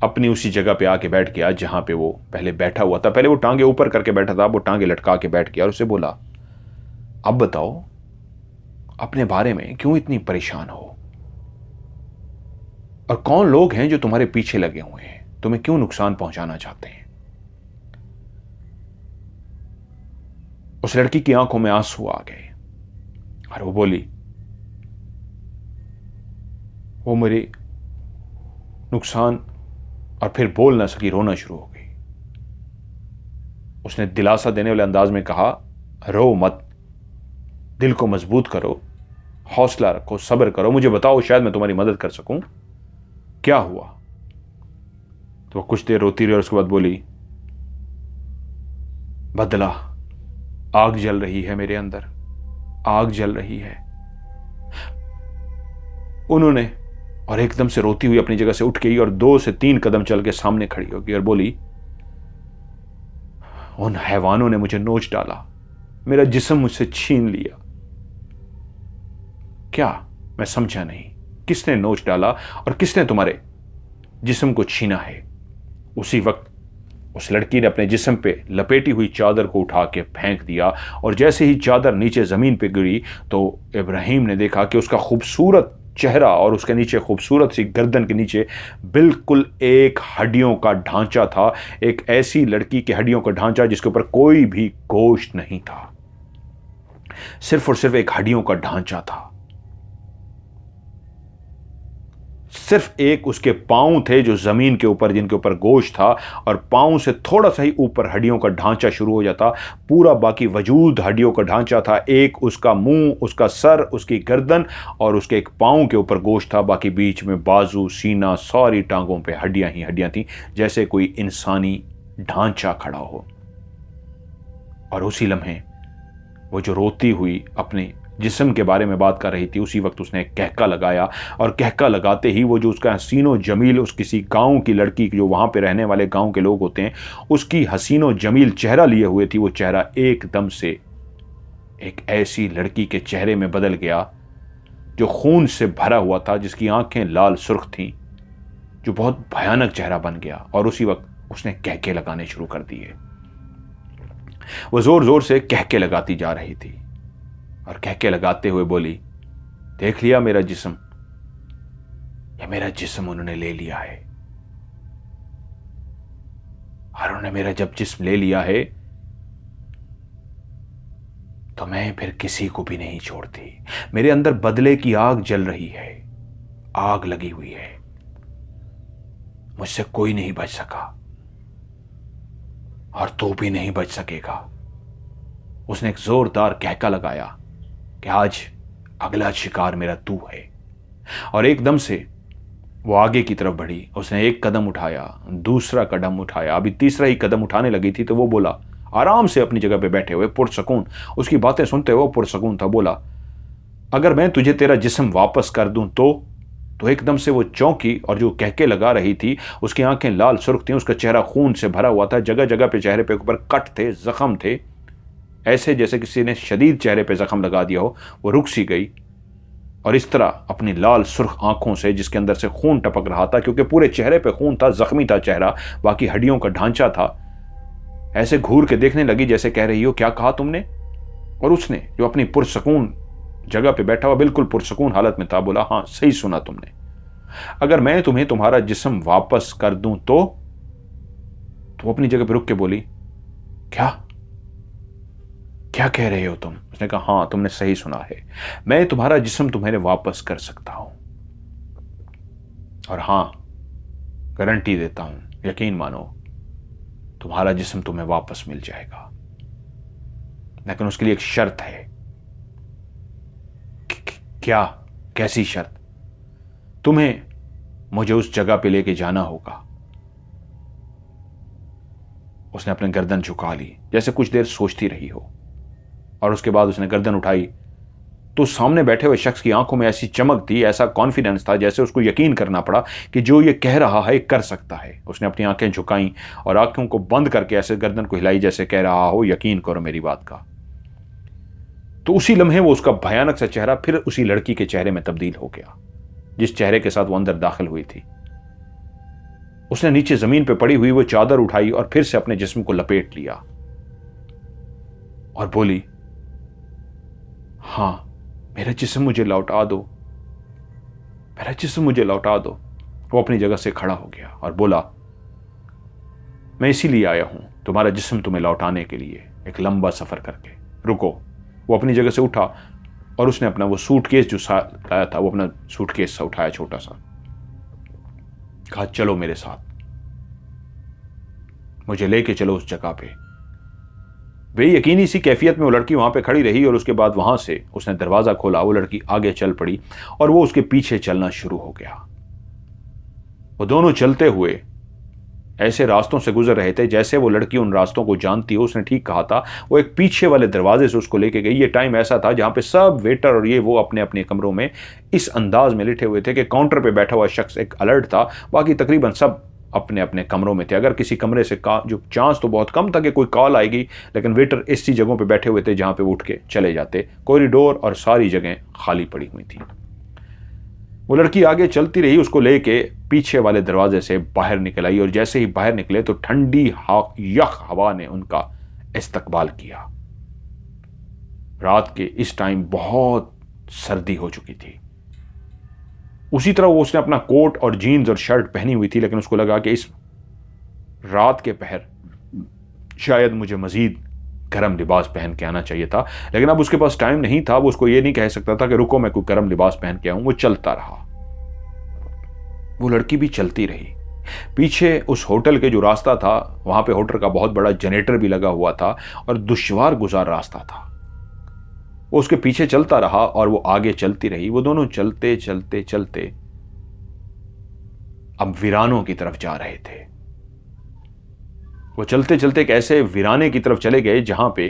अपनी उसी जगह पे आके बैठ गया जहां पे वो पहले बैठा हुआ था। पहले वो टांगे ऊपर करके बैठा था, वो टांगे लटका के बैठ गया और उसे बोला, अब बताओ अपने बारे में क्यों इतनी परेशान हो, और कौन लोग हैं जो तुम्हारे पीछे लगे हुए हैं, तुम्हें क्यों नुकसान पहुंचाना चाहते हैं? उस लड़की की आंखों में आंसू आ गए और वो बोली, वो मेरे नुकसान, और फिर बोल ना सकी, रोना शुरू हो गई। उसने दिलासा देने वाले अंदाज में कहा, रो मत, दिल को मजबूत करो, हौसला रखो, सब्र करो, मुझे बताओ शायद मैं तुम्हारी मदद कर सकूं, क्या हुआ? तो वो कुछ देर रोती रही और उसके बाद बोली, बदला, आग जल रही है मेरे अंदर, आग जल रही है। उन्होंने, और एकदम से रोती हुई अपनी जगह से उठ गई और 2 से 3 कदम चल के सामने खड़ी हो गई और बोली, उन हैवानों ने मुझे नोच डाला, मेरा जिस्म मुझसे छीन लिया। क्या? मैं समझा नहीं, किसने नोच डाला और किसने तुम्हारे जिस्म को छीना है? उसी वक्त उस लड़की ने अपने जिस्म पे लपेटी हुई चादर को उठा के फेंक दिया, और जैसे ही चादर नीचे जमीन पे गिरी तो इब्राहिम ने देखा कि उसका खूबसूरत चेहरा और उसके नीचे खूबसूरत सी गर्दन के नीचे बिल्कुल एक हड्डियों का ढांचा था, एक ऐसी लड़की के हड्डियों का ढांचा जिसके ऊपर कोई भी गोश्त नहीं था, सिर्फ और सिर्फ एक हड्डियों का ढांचा था। सिर्फ एक उसके पांव थे जो जमीन के ऊपर, जिनके ऊपर गोश्त था, और पांव से थोड़ा सा ही ऊपर हड्डियों का ढांचा शुरू हो जाता, पूरा बाकी वजूद हड्डियों का ढांचा था। एक उसका मुंह, उसका सर, उसकी गर्दन और उसके एक पांव के ऊपर गोश्त था, बाकी बीच में बाजू, सीना, सारी टांगों पे हड्डियां ही हड्डियां थी, जैसे कोई इंसानी ढांचा खड़ा हो। और उसी लम्हे वो जो रोती हुई अपने जिस्म के बारे में बात कर रही थी, उसी वक्त उसने एक कहका लगाया, और कहका लगाते ही वो जो उसका हसीनो जमील, उस किसी गांव की लड़की, जो वहां पे रहने वाले गांव के लोग होते हैं, उसकी हसीनो जमील चेहरा लिए हुए थी, वो चेहरा एकदम से एक ऐसी लड़की के चेहरे में बदल गया जो खून से भरा हुआ था, जिसकी आंखें लाल सुर्ख थीं, जो बहुत भयानक चेहरा बन गया। और उसी वक्त उसने कहके लगाने शुरू कर दिए। वो जोर जोर से कहके लगाती जा रही थी और कहके लगाते हुए बोली, देख लिया मेरा जिस्म, या मेरा जिस्म उन्होंने ले लिया है, और उन्होंने मेरा जब जिस्म ले लिया है तो मैं फिर किसी को भी नहीं छोड़ती। मेरे अंदर बदले की आग जल रही है, आग लगी हुई है। मुझसे कोई नहीं बच सका और तू भी नहीं बच सकेगा। उसने एक जोरदार कहका लगाया कि आज अगला शिकार मेरा तू है, और एकदम से वो आगे की तरफ बढ़ी। उसने एक कदम उठाया, दूसरा कदम उठाया, अभी तीसरा ही कदम उठाने लगी थी तो वो बोला, आराम से अपनी जगह पे बैठे हुए पुरसकून, उसकी बातें सुनते हुए पुरसकून था, बोला, अगर मैं तुझे तेरा जिस्म वापस कर दूं तो एकदम से वो चौंकी और जो कहके लगा रही थी, उसकी आंखें लाल सुर्ख थीं, उसका चेहरा खून से भरा हुआ था, जगह जगह पे चेहरे पे ऊपर कट थे, जख्म थे, ऐसे जैसे किसी ने शदीद चेहरे पे जख्म लगा दिया हो। वो रुक सी गई और इस तरह अपनी लाल सुर्ख आंखों से, जिसके अंदर से खून टपक रहा था क्योंकि पूरे चेहरे पे खून था, जख्मी था चेहरा, बाकी हड्डियों का ढांचा था, ऐसे घूर के देखने लगी जैसे कह रही हो क्या कहा तुमने। और उसने जो अपनी पुरसकून जगह पे बैठा हुआ बिल्कुल पुरसकून हालत में था, बोला, हाँ सही सुना तुमने, अगर मैं तुम्हें तुम्हारा जिस्म वापस कर दूं तो अपनी जगह पे रुक के बोली, क्या क्या कह रहे हो तुम। उसने कहा, हाँ तुमने सही सुना है, मैं तुम्हारा जिस्म तुम्हें वापस कर सकता हूं, और हां गारंटी देता हूं, यकीन मानो, तुम्हारा जिस्म तुम्हें वापस मिल जाएगा, लेकिन उसके लिए एक शर्त है। क्या, कैसी शर्त। तुम्हें मुझे उस जगह पे लेके जाना होगा। उसने अपनी गर्दन झुका ली जैसे कुछ देर सोचती रही हो, और उसके बाद उसने गर्दन उठाई तो सामने बैठे हुए शख्स की आंखों में ऐसी चमक थी, ऐसा कॉन्फिडेंस था, जैसे उसको यकीन करना पड़ा कि जो ये कह रहा है कर सकता है। उसने अपनी आंखें झुकाई और आंखों को बंद करके ऐसे गर्दन को हिलाई जैसे कह रहा हो, यकीन करो मेरी बात का। तो उसी लम्हे वो उसका भयानक सा चेहरा फिर उसी लड़की के चेहरे में तब्दील हो गया जिस चेहरे के साथ वो अंदर दाखिल हुई थी। उसने नीचे जमीन पे पड़ी हुई वो चादर उठाई और फिर से अपने जिस्म को लपेट लिया और बोली, हां मेरा जिस्म मुझे लौटा दो, मेरा जिस्म मुझे लौटा दो। वो अपनी जगह से खड़ा हो गया और बोला, मैं इसीलिए आया हूं तुम्हारा जिस्म तुम्हें लौटाने के लिए, एक लंबा सफर करके। रुको। वो अपनी जगह से उठा और उसने अपना वो सूटकेस जो लाया था, वो अपना सूटकेस सा उठाया छोटा सा, कहा, चलो मेरे साथ, मुझे लेके चलो उस जगह पे। बेयकीनी सी कैफियत में वो लड़की वहां पे खड़ी रही और उसके बाद वहां से उसने दरवाजा खोला, वो लड़की आगे चल पड़ी और वो उसके पीछे चलना शुरू हो गया। वो दोनों चलते हुए ऐसे रास्तों से गुजर रहे थे जैसे वो लड़की उन रास्तों को जानती हो। उसने ठीक कहा था। वो एक पीछे वाले दरवाजे से उसको लेके गई। ये टाइम ऐसा था जहां पे सब वेटर और ये वो अपने अपने कमरों में इस अंदाज में लेटे हुए थे कि काउंटर पे बैठा हुआ शख्स एक अलर्ट था, बाकी तकरीबन सब अपने अपने कमरों में थे। अगर किसी कमरे से जो चांस तो बहुत कम था कि कोई कॉल आएगी, लेकिन वेटर ऐसी जगहों पे बैठे हुए थे जहां पे वो उठ के चले जाते। कॉरिडोर और सारी जगह खाली पड़ी हुई थी। वो लड़की आगे चलती रही, उसको लेके पीछे वाले दरवाजे से बाहर निकल आई और जैसे ही बाहर निकले तो ठंडी यख हवा ने उनका इस्तकबाल किया। रात के इस टाइम बहुत सर्दी हो चुकी थी। उसी तरह वो उसने अपना कोट और जीन्स और शर्ट पहनी हुई थी, लेकिन उसको लगा कि इस रात के पहर शायद मुझे मजीद गर्म लिबास पहन के आना चाहिए था, लेकिन अब उसके पास टाइम नहीं था। वो उसको ये नहीं कह सकता था कि रुको मैं कोई गर्म लिबास पहन के आऊं। वो चलता रहा। वो लड़की भी चलती रही। पीछे उस होटल के जो रास्ता था, वहां पे होटल का बहुत बड़ा जनरेटर भी लगा हुआ था और दुश्वार गुजार रास्ता था। वो उसके पीछे चलता रहा और वो आगे चलती रही। वो दोनों चलते चलते चलते अब वीरानों की तरफ जा रहे थे। वो चलते चलते एक ऐसे वीराने की तरफ चले गए जहां पे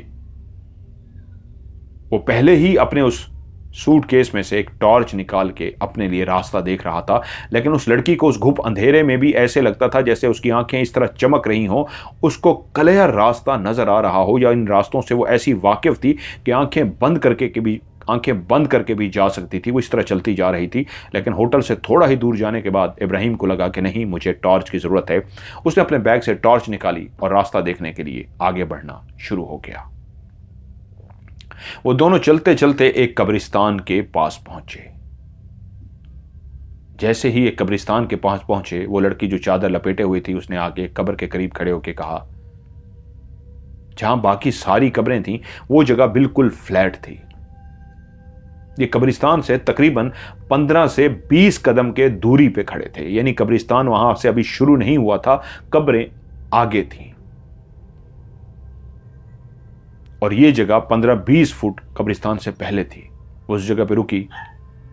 वो पहले ही अपने उस सूटकेस में से एक टॉर्च निकाल के अपने लिए रास्ता देख रहा था, लेकिन उस लड़की को उस घुप अंधेरे में भी ऐसे लगता था जैसे उसकी आंखें इस तरह चमक रही हों, उसको क्लियर रास्ता नजर आ रहा हो, या इन रास्तों से वो ऐसी वाकिफ थी कि आंखें बंद करके भी जा सकती थी। वो इस तरह चलती जा रही थी, लेकिन होटल से थोड़ा ही दूर जाने के बाद इब्राहिम को लगा कि नहीं, मुझे टॉर्च की जरूरत है। उसने अपने बैग से टॉर्च निकाली और रास्ता देखने के लिए आगे बढ़ना शुरू हो गया। वो दोनों चलते चलते एक कब्रिस्तान के पास पहुंचे। जैसे ही एक कब्रिस्तान के पास पहुंचे, वो लड़की जो चादर लपेटे हुई थी, उसने आगे कब्र के करीब खड़े होकर कहा, जहां बाकी सारी कब्रें थी वो जगह बिल्कुल फ्लैट थी। ये कब्रिस्तान से तकरीबन 15 से 20 कदम के दूरी पे खड़े थे, यानी कब्रिस्तान वहां से अभी शुरू नहीं हुआ था, कब्रें आगे थी। और ये जगह 15-20 फुट कब्रिस्तान से पहले थी। वो उस जगह पे रुकी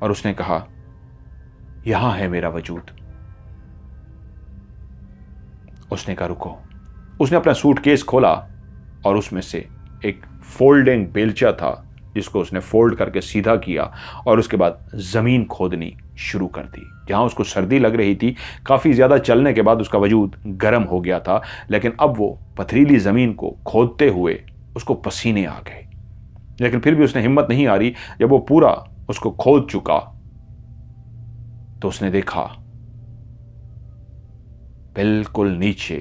और उसने कहा, यहां है मेरा वजूद। उसने कहा रुको। उसने अपना सूटकेस खोला और उसमें से एक फोल्डिंग बेलचा था जिसको उसने फोल्ड करके सीधा किया और उसके बाद जमीन खोदनी शुरू कर दी। जहां उसको सर्दी लग रही थी, काफी ज्यादा चलने के बाद उसका वजूद गर्म हो गया था, लेकिन अब वो पथरीली जमीन को खोदते हुए उसको पसीने आ गए। लेकिन फिर भी उसने हिम्मत नहीं हारी। जब वो पूरा उसको खोद चुका तो उसने देखा बिल्कुल नीचे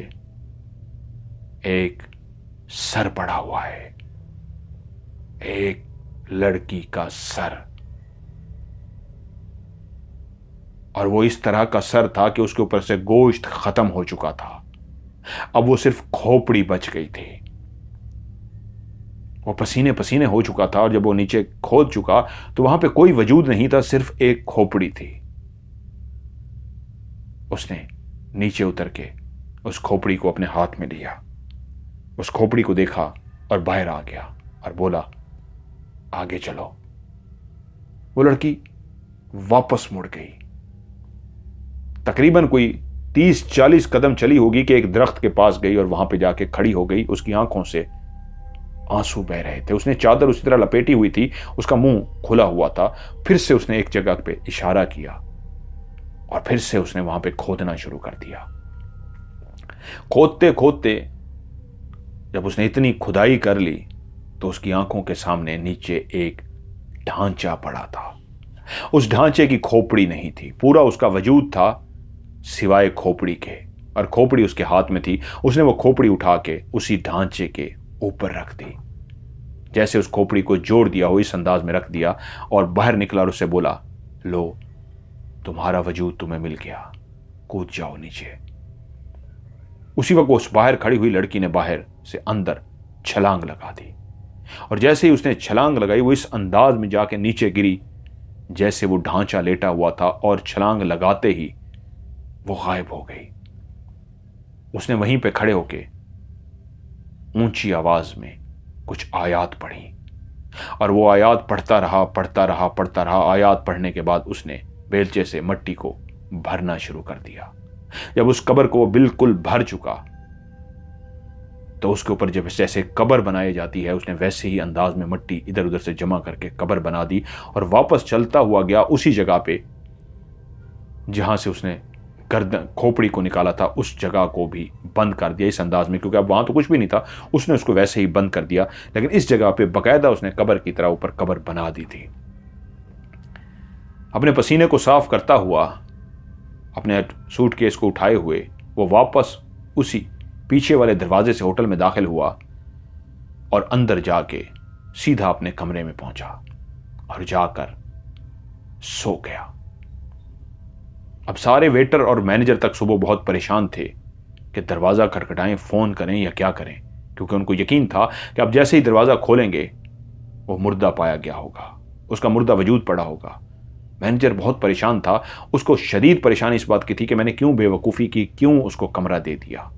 एक सर पड़ा हुआ है, एक लड़की का सर। और वो इस तरह का सर था कि उसके ऊपर से गोश्त खत्म हो चुका था, अब वो सिर्फ खोपड़ी बच गई थी। वो पसीने पसीने हो चुका था और जब वो नीचे खोद चुका तो वहां पे कोई वजूद नहीं था, सिर्फ एक खोपड़ी थी। उसने नीचे उतर के उस खोपड़ी को अपने हाथ में लिया, उस खोपड़ी को देखा और बाहर आ गया और बोला, आगे चलो। वो लड़की वापस मुड़ गई। तकरीबन कोई 30-40 कदम चली होगी कि एक दरख्त के पास गई और वहां पे जाके खड़ी हो गई। उसकी आंखों से आंसू बह रहे थे। उसने चादर उसी तरह लपेटी हुई थी, उसका मुंह खुला हुआ था। फिर से उसने एक जगह पे इशारा किया और फिर से उसने वहां पे खोदना शुरू कर दिया। खोदते खोदते जब उसने इतनी खुदाई कर ली तो उसकी आंखों के सामने नीचे एक ढांचा पड़ा था। उस ढांचे की खोपड़ी नहीं थी, पूरा उसका वजूद था सिवाय खोपड़ी के, और खोपड़ी उसके हाथ में थी। उसने वो खोपड़ी उठा के उसी ढांचे के ऊपर रख दी, जैसे उस खोपड़ी को जोड़ दिया हो इस अंदाज में रख दिया और बाहर निकला और उससे बोला, लो तुम्हारा वजूद तुम्हें मिल गया, कूद जाओ नीचे। उसी वक्त उस बाहर खड़ी हुई लड़की ने बाहर से अंदर छलांग लगा दी और जैसे ही उसने छलांग लगाई वो इस अंदाज में जाके नीचे गिरी जैसे वो ढांचा लेटा हुआ था, और छलांग लगाते ही वो गायब हो गई। उसने वहीं पे खड़े होके ऊंची आवाज में कुछ आयात पढ़ी और वो आयात पढ़ता रहा। आयात पढ़ने के बाद उसने बेलचे से मट्टी को भरना शुरू कर दिया। जब उस कब्र को वो बिल्कुल भर चुका तो उसके ऊपर जब जैसे कब्र बनाई जाती है, उसने वैसे ही अंदाज में मट्टी इधर उधर से जमा करके कब्र बना दी और वापस चलता हुआ गया उसी जगह पे जहां से उसने गर्दन खोपड़ी को निकाला था। उस जगह को भी बंद कर दिया इस अंदाज में, क्योंकि अब वहां तो कुछ भी नहीं था, उसने उसको वैसे ही बंद कर दिया। लेकिन इस जगह पे बकायदा उसने कब्र की तरह ऊपर कब्र बना दी थी। अपने पसीने को साफ करता हुआ, अपने सूटकेस को उठाए हुए वो वापस उसी पीछे वाले दरवाजे से होटल में दाखिल हुआ और अंदर जाके सीधा अपने कमरे में पहुंचा और जाकर सो गया। अब सारे वेटर और मैनेजर तक सुबह बहुत परेशान थे कि दरवाजा खटखटाएं, फोन करें या क्या करें, क्योंकि उनको यकीन था कि अब जैसे ही दरवाजा खोलेंगे वो मुर्दा पाया गया होगा, उसका मुर्दा वजूद पड़ा होगा। मैनेजर बहुत परेशान था, उसको शदीद परेशानी इस बात की थी कि मैंने क्यों बेवकूफ़ी की, क्यों उसको कमरा दे दिया,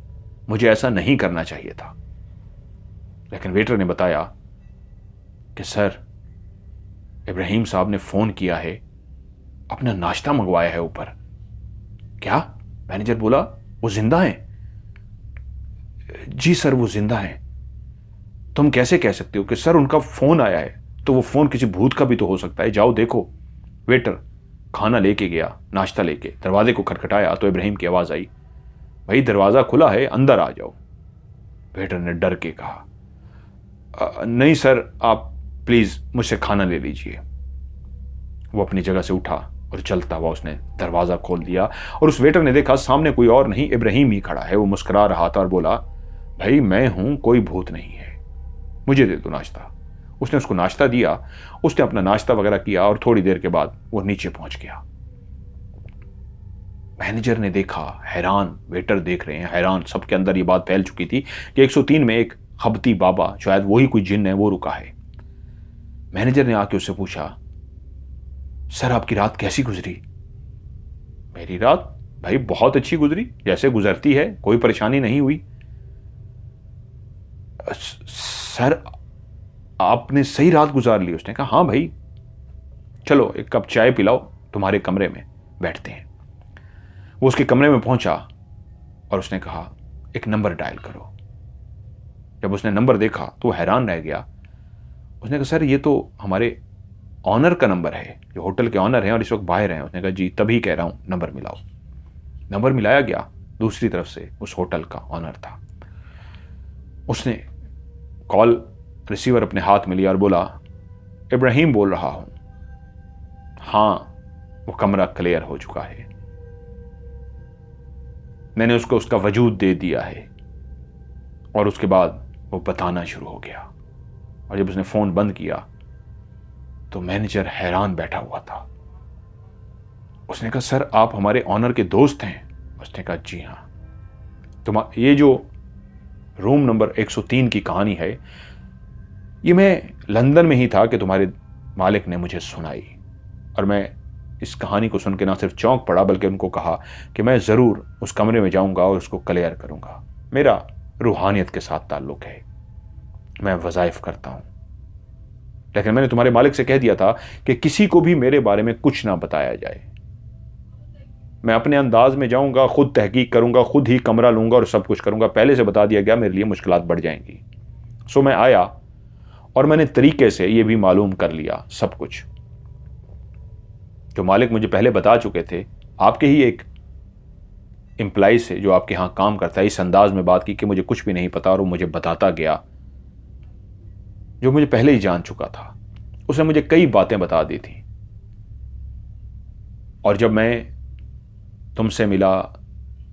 मुझे ऐसा नहीं करना चाहिए था। लेकिन वेटर ने बताया कि सर, इब्राहिम साहब ने फ़ोन किया है, अपना नाश्ता मंगवाया है ऊपर। क्या? मैनेजर बोला, वो जिंदा हैं? जी सर, वो जिंदा हैं। तुम कैसे कह सकते हो कि सर उनका फ़ोन आया है? तो वो फ़ोन किसी भूत का भी तो हो सकता है, जाओ देखो। वेटर खाना लेके गया, नाश्ता लेके दरवाजे को खटखटाया तो इब्राहिम की आवाज़ आई, भाई दरवाज़ा खुला है, अंदर आ जाओ। वेटर ने डर के कहा, नहीं सर, आप प्लीज़ मुझसे खाना ले लीजिए। वो अपनी जगह से उठा और चलता हुआ उसने दरवाज़ा खोल दिया और उस वेटर ने देखा सामने कोई और नहीं, इब्राहिम ही खड़ा है। वो मुस्कुरा रहा था और बोला, भाई मैं हूं, कोई भूत नहीं है, मुझे दे दो नाश्ता। उसने उसको नाश्ता दिया, उसने अपना नाश्ता वगैरह किया और थोड़ी देर के बाद वो नीचे पहुंच गया। मैनेजर ने देखा, हैरान, वेटर देख रहे हैं हैरान, सबके अंदर ये बात फैल चुकी थी कि 103 में एक खबती बाबा, शायद वही कोई जिन है, वो रुका है। मैनेजर ने आके उससे पूछा, सर आपकी रात कैसी गुजरी? मेरी रात भाई बहुत अच्छी गुजरी, जैसे गुजरती है, कोई परेशानी नहीं हुई। सर आपने सही रात गुजार ली? उसने कहा हाँ भाई, चलो एक कप चाय पिलाओ, तुम्हारे कमरे में बैठते हैं। वो उसके कमरे में पहुंचा और उसने कहा एक नंबर डायल करो। जब उसने नंबर देखा तो वो हैरान रह गया। उसने कहा सर ये तो हमारे ऑनर का नंबर है, जो होटल के ऑनर हैं और इस वक्त बाहर हैं। उसने कहा जी तभी कह रहा हूं, नंबर मिलाओ। नंबर मिलाया गया, दूसरी तरफ से उस होटल का ऑनर था। उसने कॉल रिसीवर अपने हाथ में लिया और बोला इब्राहिम बोल रहा हूं। हां, वो कमरा क्लियर हो चुका है, मैंने उसको उसका वजूद दे दिया है। और उसके बाद वो बताना शुरू हो गया। और जब उसने फोन बंद किया तो मैनेजर हैरान बैठा हुआ था। उसने कहा सर आप हमारे ऑनर के दोस्त हैं? उसने कहा जी हां। तो ये जो रूम नंबर 103 की कहानी है, ये मैं लंदन में ही था कि तुम्हारे मालिक ने मुझे सुनाई। और मैं इस कहानी को सुन के ना सिर्फ चौंक पड़ा, बल्कि उनको कहा कि मैं ज़रूर उस कमरे में जाऊंगा और उसको क्लियर करूंगा। मेरा रूहानियत के साथ ताल्लुक है, मैं वज़ाइफ करता हूं, लेकिन मैंने तुम्हारे मालिक से कह दिया था कि किसी को भी मेरे बारे में कुछ ना बताया जाए। मैं अपने अंदाज में जाऊंगा, खुद तहकीक करूंगा, खुद ही कमरा लूंगा और सब कुछ करूंगा। पहले से बता दिया गया, मेरे लिए मुश्किलात बढ़ जाएंगी। सो मैं आया और मैंने तरीके से यह भी मालूम कर लिया सब कुछ जो मालिक मुझे पहले बता चुके थे। आपके ही एक एम्प्लॉय से जो आपके यहां काम करता है, इस अंदाज में बात की कि मुझे कुछ भी नहीं पता, और वो मुझे बताता गया जो मुझे पहले ही जान चुका था। उसने मुझे कई बातें बता दी थी। और जब मैं तुमसे मिला,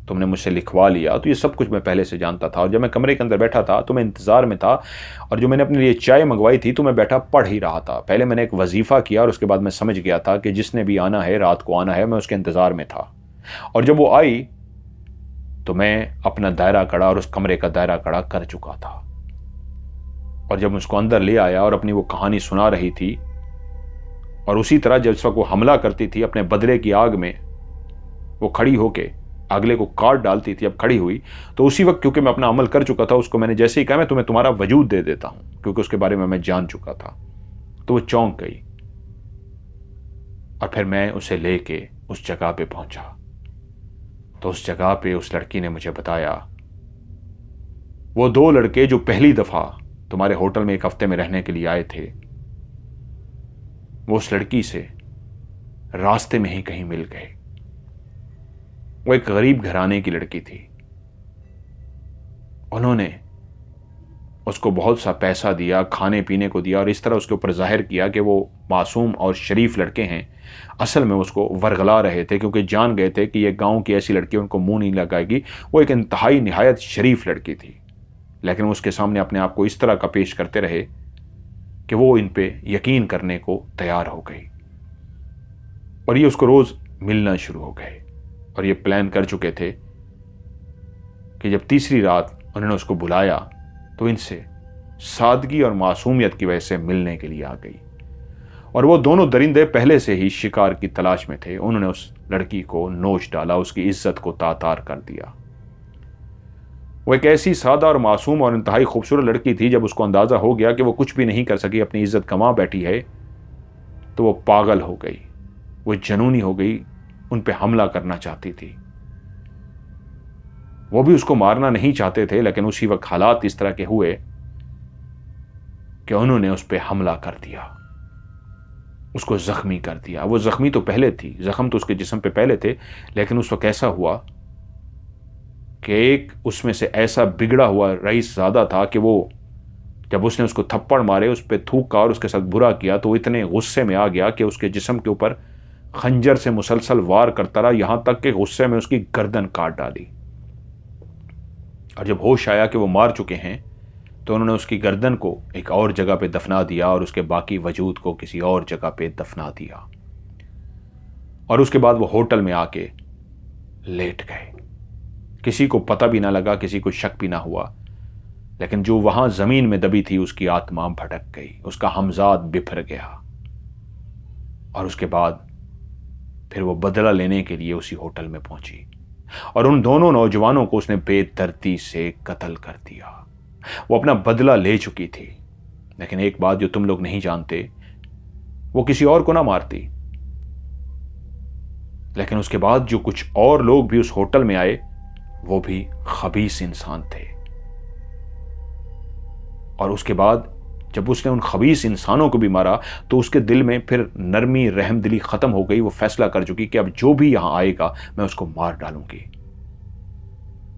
तुमने मुझसे लिखवा लिया, तो ये सब कुछ मैं पहले से जानता था। और जब मैं कमरे के अंदर बैठा था तो मैं इंतज़ार में था, और जो मैंने अपने लिए चाय मंगवाई थी तो मैं बैठा पढ़ ही रहा था। पहले मैंने एक वजीफ़ा किया और उसके बाद मैं समझ गया था कि जिसने भी आना है, रात को आना है, मैं उसके इंतज़ार में था। और जब वो आई तो मैं अपना दायरा कड़ा और उस कमरे का दायरा कड़ा कर चुका था। और जब उसको अंदर ले आया और अपनी वो कहानी सुना रही थी, और उसी तरह जब इस वक्त वो हमला करती थी अपने बदले की आग में, वो खड़ी होके अगले को काट डालती थी, अब खड़ी हुई, तो उसी वक्त क्योंकि मैं अपना अमल कर चुका था, उसको मैंने जैसे ही कहा मैं तुम्हें तुम्हारा वजूद दे देता हूं, क्योंकि उसके बारे में मैं जान चुका था, तो वो चौंक गई। और फिर मैं उसे लेके उस जगह पे पहुंचा। तो उस जगह पे उस लड़की ने मुझे बताया, वो दो लड़के जो पहली दफा तुम्हारे होटल में एक हफ्ते में रहने के लिए आए थे, वो उस लड़की से रास्ते में ही कहीं मिल गए। वो एक गरीब घराने की लड़की थी। उन्होंने उसको बहुत सा पैसा दिया, खाने पीने को दिया, और इस तरह उसके ऊपर जाहिर किया कि वो मासूम और शरीफ लड़के हैं। असल में उसको वरगला रहे थे, क्योंकि जान गए थे कि ये गांव की ऐसी लड़की उनको मुंह नहीं लगाएगी। वो एक इंतहाई निहायत शरीफ लड़की थी, लेकिन वो उसके सामने अपने आप को इस तरह का पेश करते रहे कि वो इन पे यकीन करने को तैयार हो गई। और ये उसको रोज मिलना शुरू हो गए, और ये प्लान कर चुके थे कि जब तीसरी रात उन्होंने उसको बुलाया तो इनसे सादगी और मासूमियत की वजह से मिलने के लिए आ गई। और वो दोनों दरिंदे पहले से ही शिकार की तलाश में थे। उन्होंने उस लड़की को नोच डाला, उसकी इज्जत को तातार कर दिया। वो एक ऐसी सादा और मासूम और इंतहाई खूबसूरत लड़की थी, जब उसको अंदाजा हो गया कि वो कुछ भी नहीं कर सकी, अपनी इज्जत कमा बैठी है, तो वो पागल हो गई, वो जनूनी हो गई, उन पे हमला करना चाहती थी। वो भी उसको मारना नहीं चाहते थे, लेकिन उसी वक्त हालात इस तरह के हुए कि उन्होंने उस पे हमला कर दिया, उसको जख्मी कर दिया। वो जख्मी तो पहले थी, जख्म तो उसके जिस्म पे पहले थे, लेकिन उस वक्त ऐसा हुआ कि एक उसमें से ऐसा बिगड़ा हुआ रईस ज़्यादा था कि वो जब उसने उसको थप्पड़ मारे, उस पर थूका और उसके साथ बुरा किया, तो इतने गुस्से में आ गया कि उसके जिस्म के ऊपर खंजर से मुसलसल वार करता रहा, यहां तक कि गुस्से में उसकी गर्दन काट डाली। और जब होश आया कि वो मार चुके हैं, तो उन्होंने उसकी गर्दन को एक और जगह पे दफना दिया और उसके बाकी वजूद को किसी और जगह पे दफना दिया। और उसके बाद वो होटल में आके लेट गए। किसी को पता भी ना लगा, किसी को शक भी ना हुआ, लेकिन जो वहां जमीन में दबी थी उसकी आत्मा भटक गई, उसका हमजाद बिफर गया। और उसके बाद फिर वो बदला लेने के लिए उसी होटल में पहुंची और उन दोनों नौजवानों को उसने बेदर्दी से कत्ल कर दिया। वो अपना बदला ले चुकी थी, लेकिन एक बात जो तुम लोग नहीं जानते, वो किसी और को ना मारती, लेकिन उसके बाद जो कुछ और लोग भी उस होटल में आए वो भी खबीस इंसान थे। और उसके बाद जब उसने उन खबीस इंसानों को भी मारा तो उसके दिल में फिर नरमी रहमदिली खत्म हो गई। वो फैसला कर चुकी कि अब जो भी यहां आएगा मैं उसको मार डालूंगी,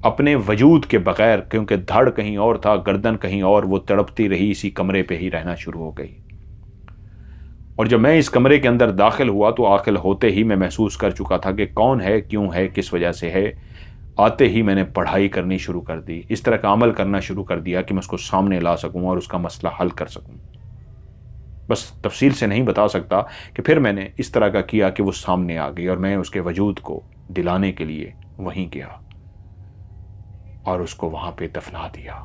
अपने वजूद के बगैर, क्योंकि धड़ कहीं और था, गर्दन कहीं और। वो तड़पती रही, इसी कमरे पे ही रहना शुरू हो गई। और जब मैं इस कमरे के अंदर दाखिल हुआ तो दाखिल होते ही मैं महसूस कर चुका था कि कौन है, क्यों है, किस वजह से है। आते ही मैंने पढ़ाई करनी शुरू कर दी, इस तरह का अमल करना शुरू कर दिया कि मैं उसको सामने ला सकूं और उसका मसला हल कर सकूं। बस तफसील से नहीं बता सकता कि फिर मैंने इस तरह का किया कि वो सामने आ गई और मैं उसके वजूद को दिलाने के लिए वहीं गया और उसको वहां पे दफना दिया।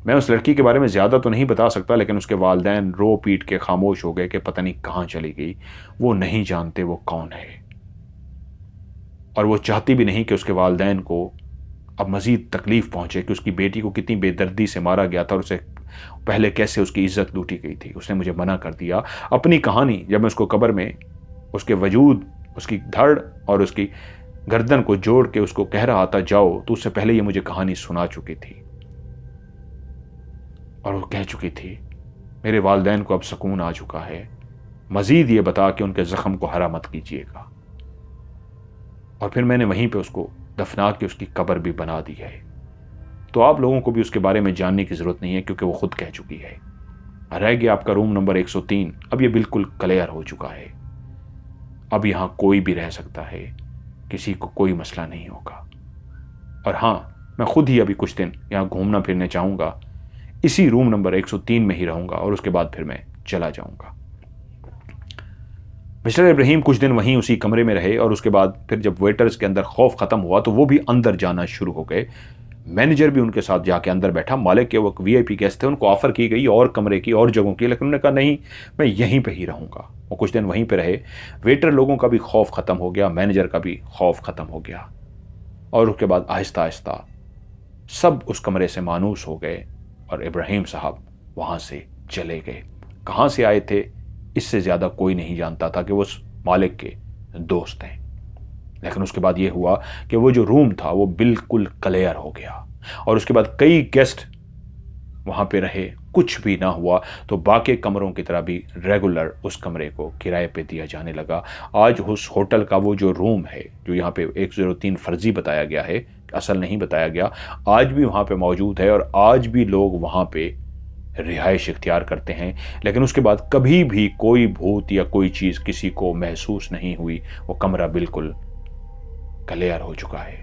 मैं उस लड़की के बारे में ज़्यादा तो नहीं बता सकता, लेकिन उसके वालिदैन रो पीट के खामोश हो गए कि पता नहीं कहाँ चली गई। वो नहीं जानते वो कौन है और वो चाहती भी नहीं कि उसके वालिदैन को अब मज़ीद तकलीफ़ पहुँचे कि उसकी बेटी को कितनी बेदर्दी से मारा गया था और उसे पहले कैसे उसकी इज्जत लूटी गई थी। उसने मुझे मना कर दिया। अपनी कहानी जब मैं उसको कब्र में उसके वजूद, उसकी धड़ और उसकी गर्दन को जोड़ के उसको कह रहा था जाओ, तो उससे पहले ये मुझे कहानी सुना चुकी थी और वो कह चुकी थी मेरे वालिदैन को अब सुकून आ चुका है, मज़ीद ये बता कि उनके ज़ख्म को हरा मत कीजिएगा। और फिर मैंने वहीं पे उसको दफना के उसकी कब्र भी बना दी है। तो आप लोगों को भी उसके बारे में जानने की ज़रूरत नहीं है, क्योंकि वो खुद कह चुकी है। रह गया आपका रूम नंबर 103। अब ये बिल्कुल क्लियर हो चुका है, अब यहाँ कोई भी रह सकता है, किसी को कोई मसला नहीं होगा। और हाँ, मैं खुद ही अभी कुछ दिन यहाँ घूमना फिरने चाहूँगा, इसी रूम नंबर 103 में ही रहूँगा और उसके बाद फिर मैं चला जाऊँगा। मिस्टर इब्राहिम कुछ दिन वहीं उसी कमरे में रहे और उसके बाद फिर जब वेटर्स के अंदर खौफ ख़त्म हुआ तो वो भी अंदर जाना शुरू हो गए। मैनेजर भी उनके साथ जाके अंदर बैठा। मालिक के वो वीआईपी गेस्ट थे, उनको ऑफ़र की गई और कमरे की और जगहों की, लेकिन उन्होंने कहा नहीं, मैं यहीं पे ही रहूँगा। वो कुछ दिन वहीं पे रहे। वेटर लोगों का भी खौफ ख़त्म हो गया, मैनेजर का भी खौफ ख़त्म हो गया और उसके बाद आहिस्ता आहिस्ता सब उस कमरे से मानूस हो गए और इब्राहिम साहब वहाँ से चले गए। कहाँ से आए थे इससे ज़्यादा कोई नहीं जानता था कि वो उस मालिक के दोस्त हैं। लेकिन उसके बाद ये हुआ कि वो जो रूम था वो बिल्कुल क्लियर हो गया और उसके बाद कई गेस्ट वहाँ पे रहे, कुछ भी ना हुआ तो बाकी कमरों की तरह भी रेगुलर उस कमरे को किराए पे दिया जाने लगा। आज उस होटल का वो जो रूम है, जो यहाँ पे 103 फर्जी बताया गया है, असल नहीं बताया गया, आज भी वहाँ पे मौजूद है और आज भी लोग वहाँ पे रिहाइश इख्तियार करते हैं। लेकिन उसके बाद कभी भी कोई भूत या कोई चीज़ किसी को महसूस नहीं हुई। वो कमरा बिल्कुल क्लियर हो चुका है।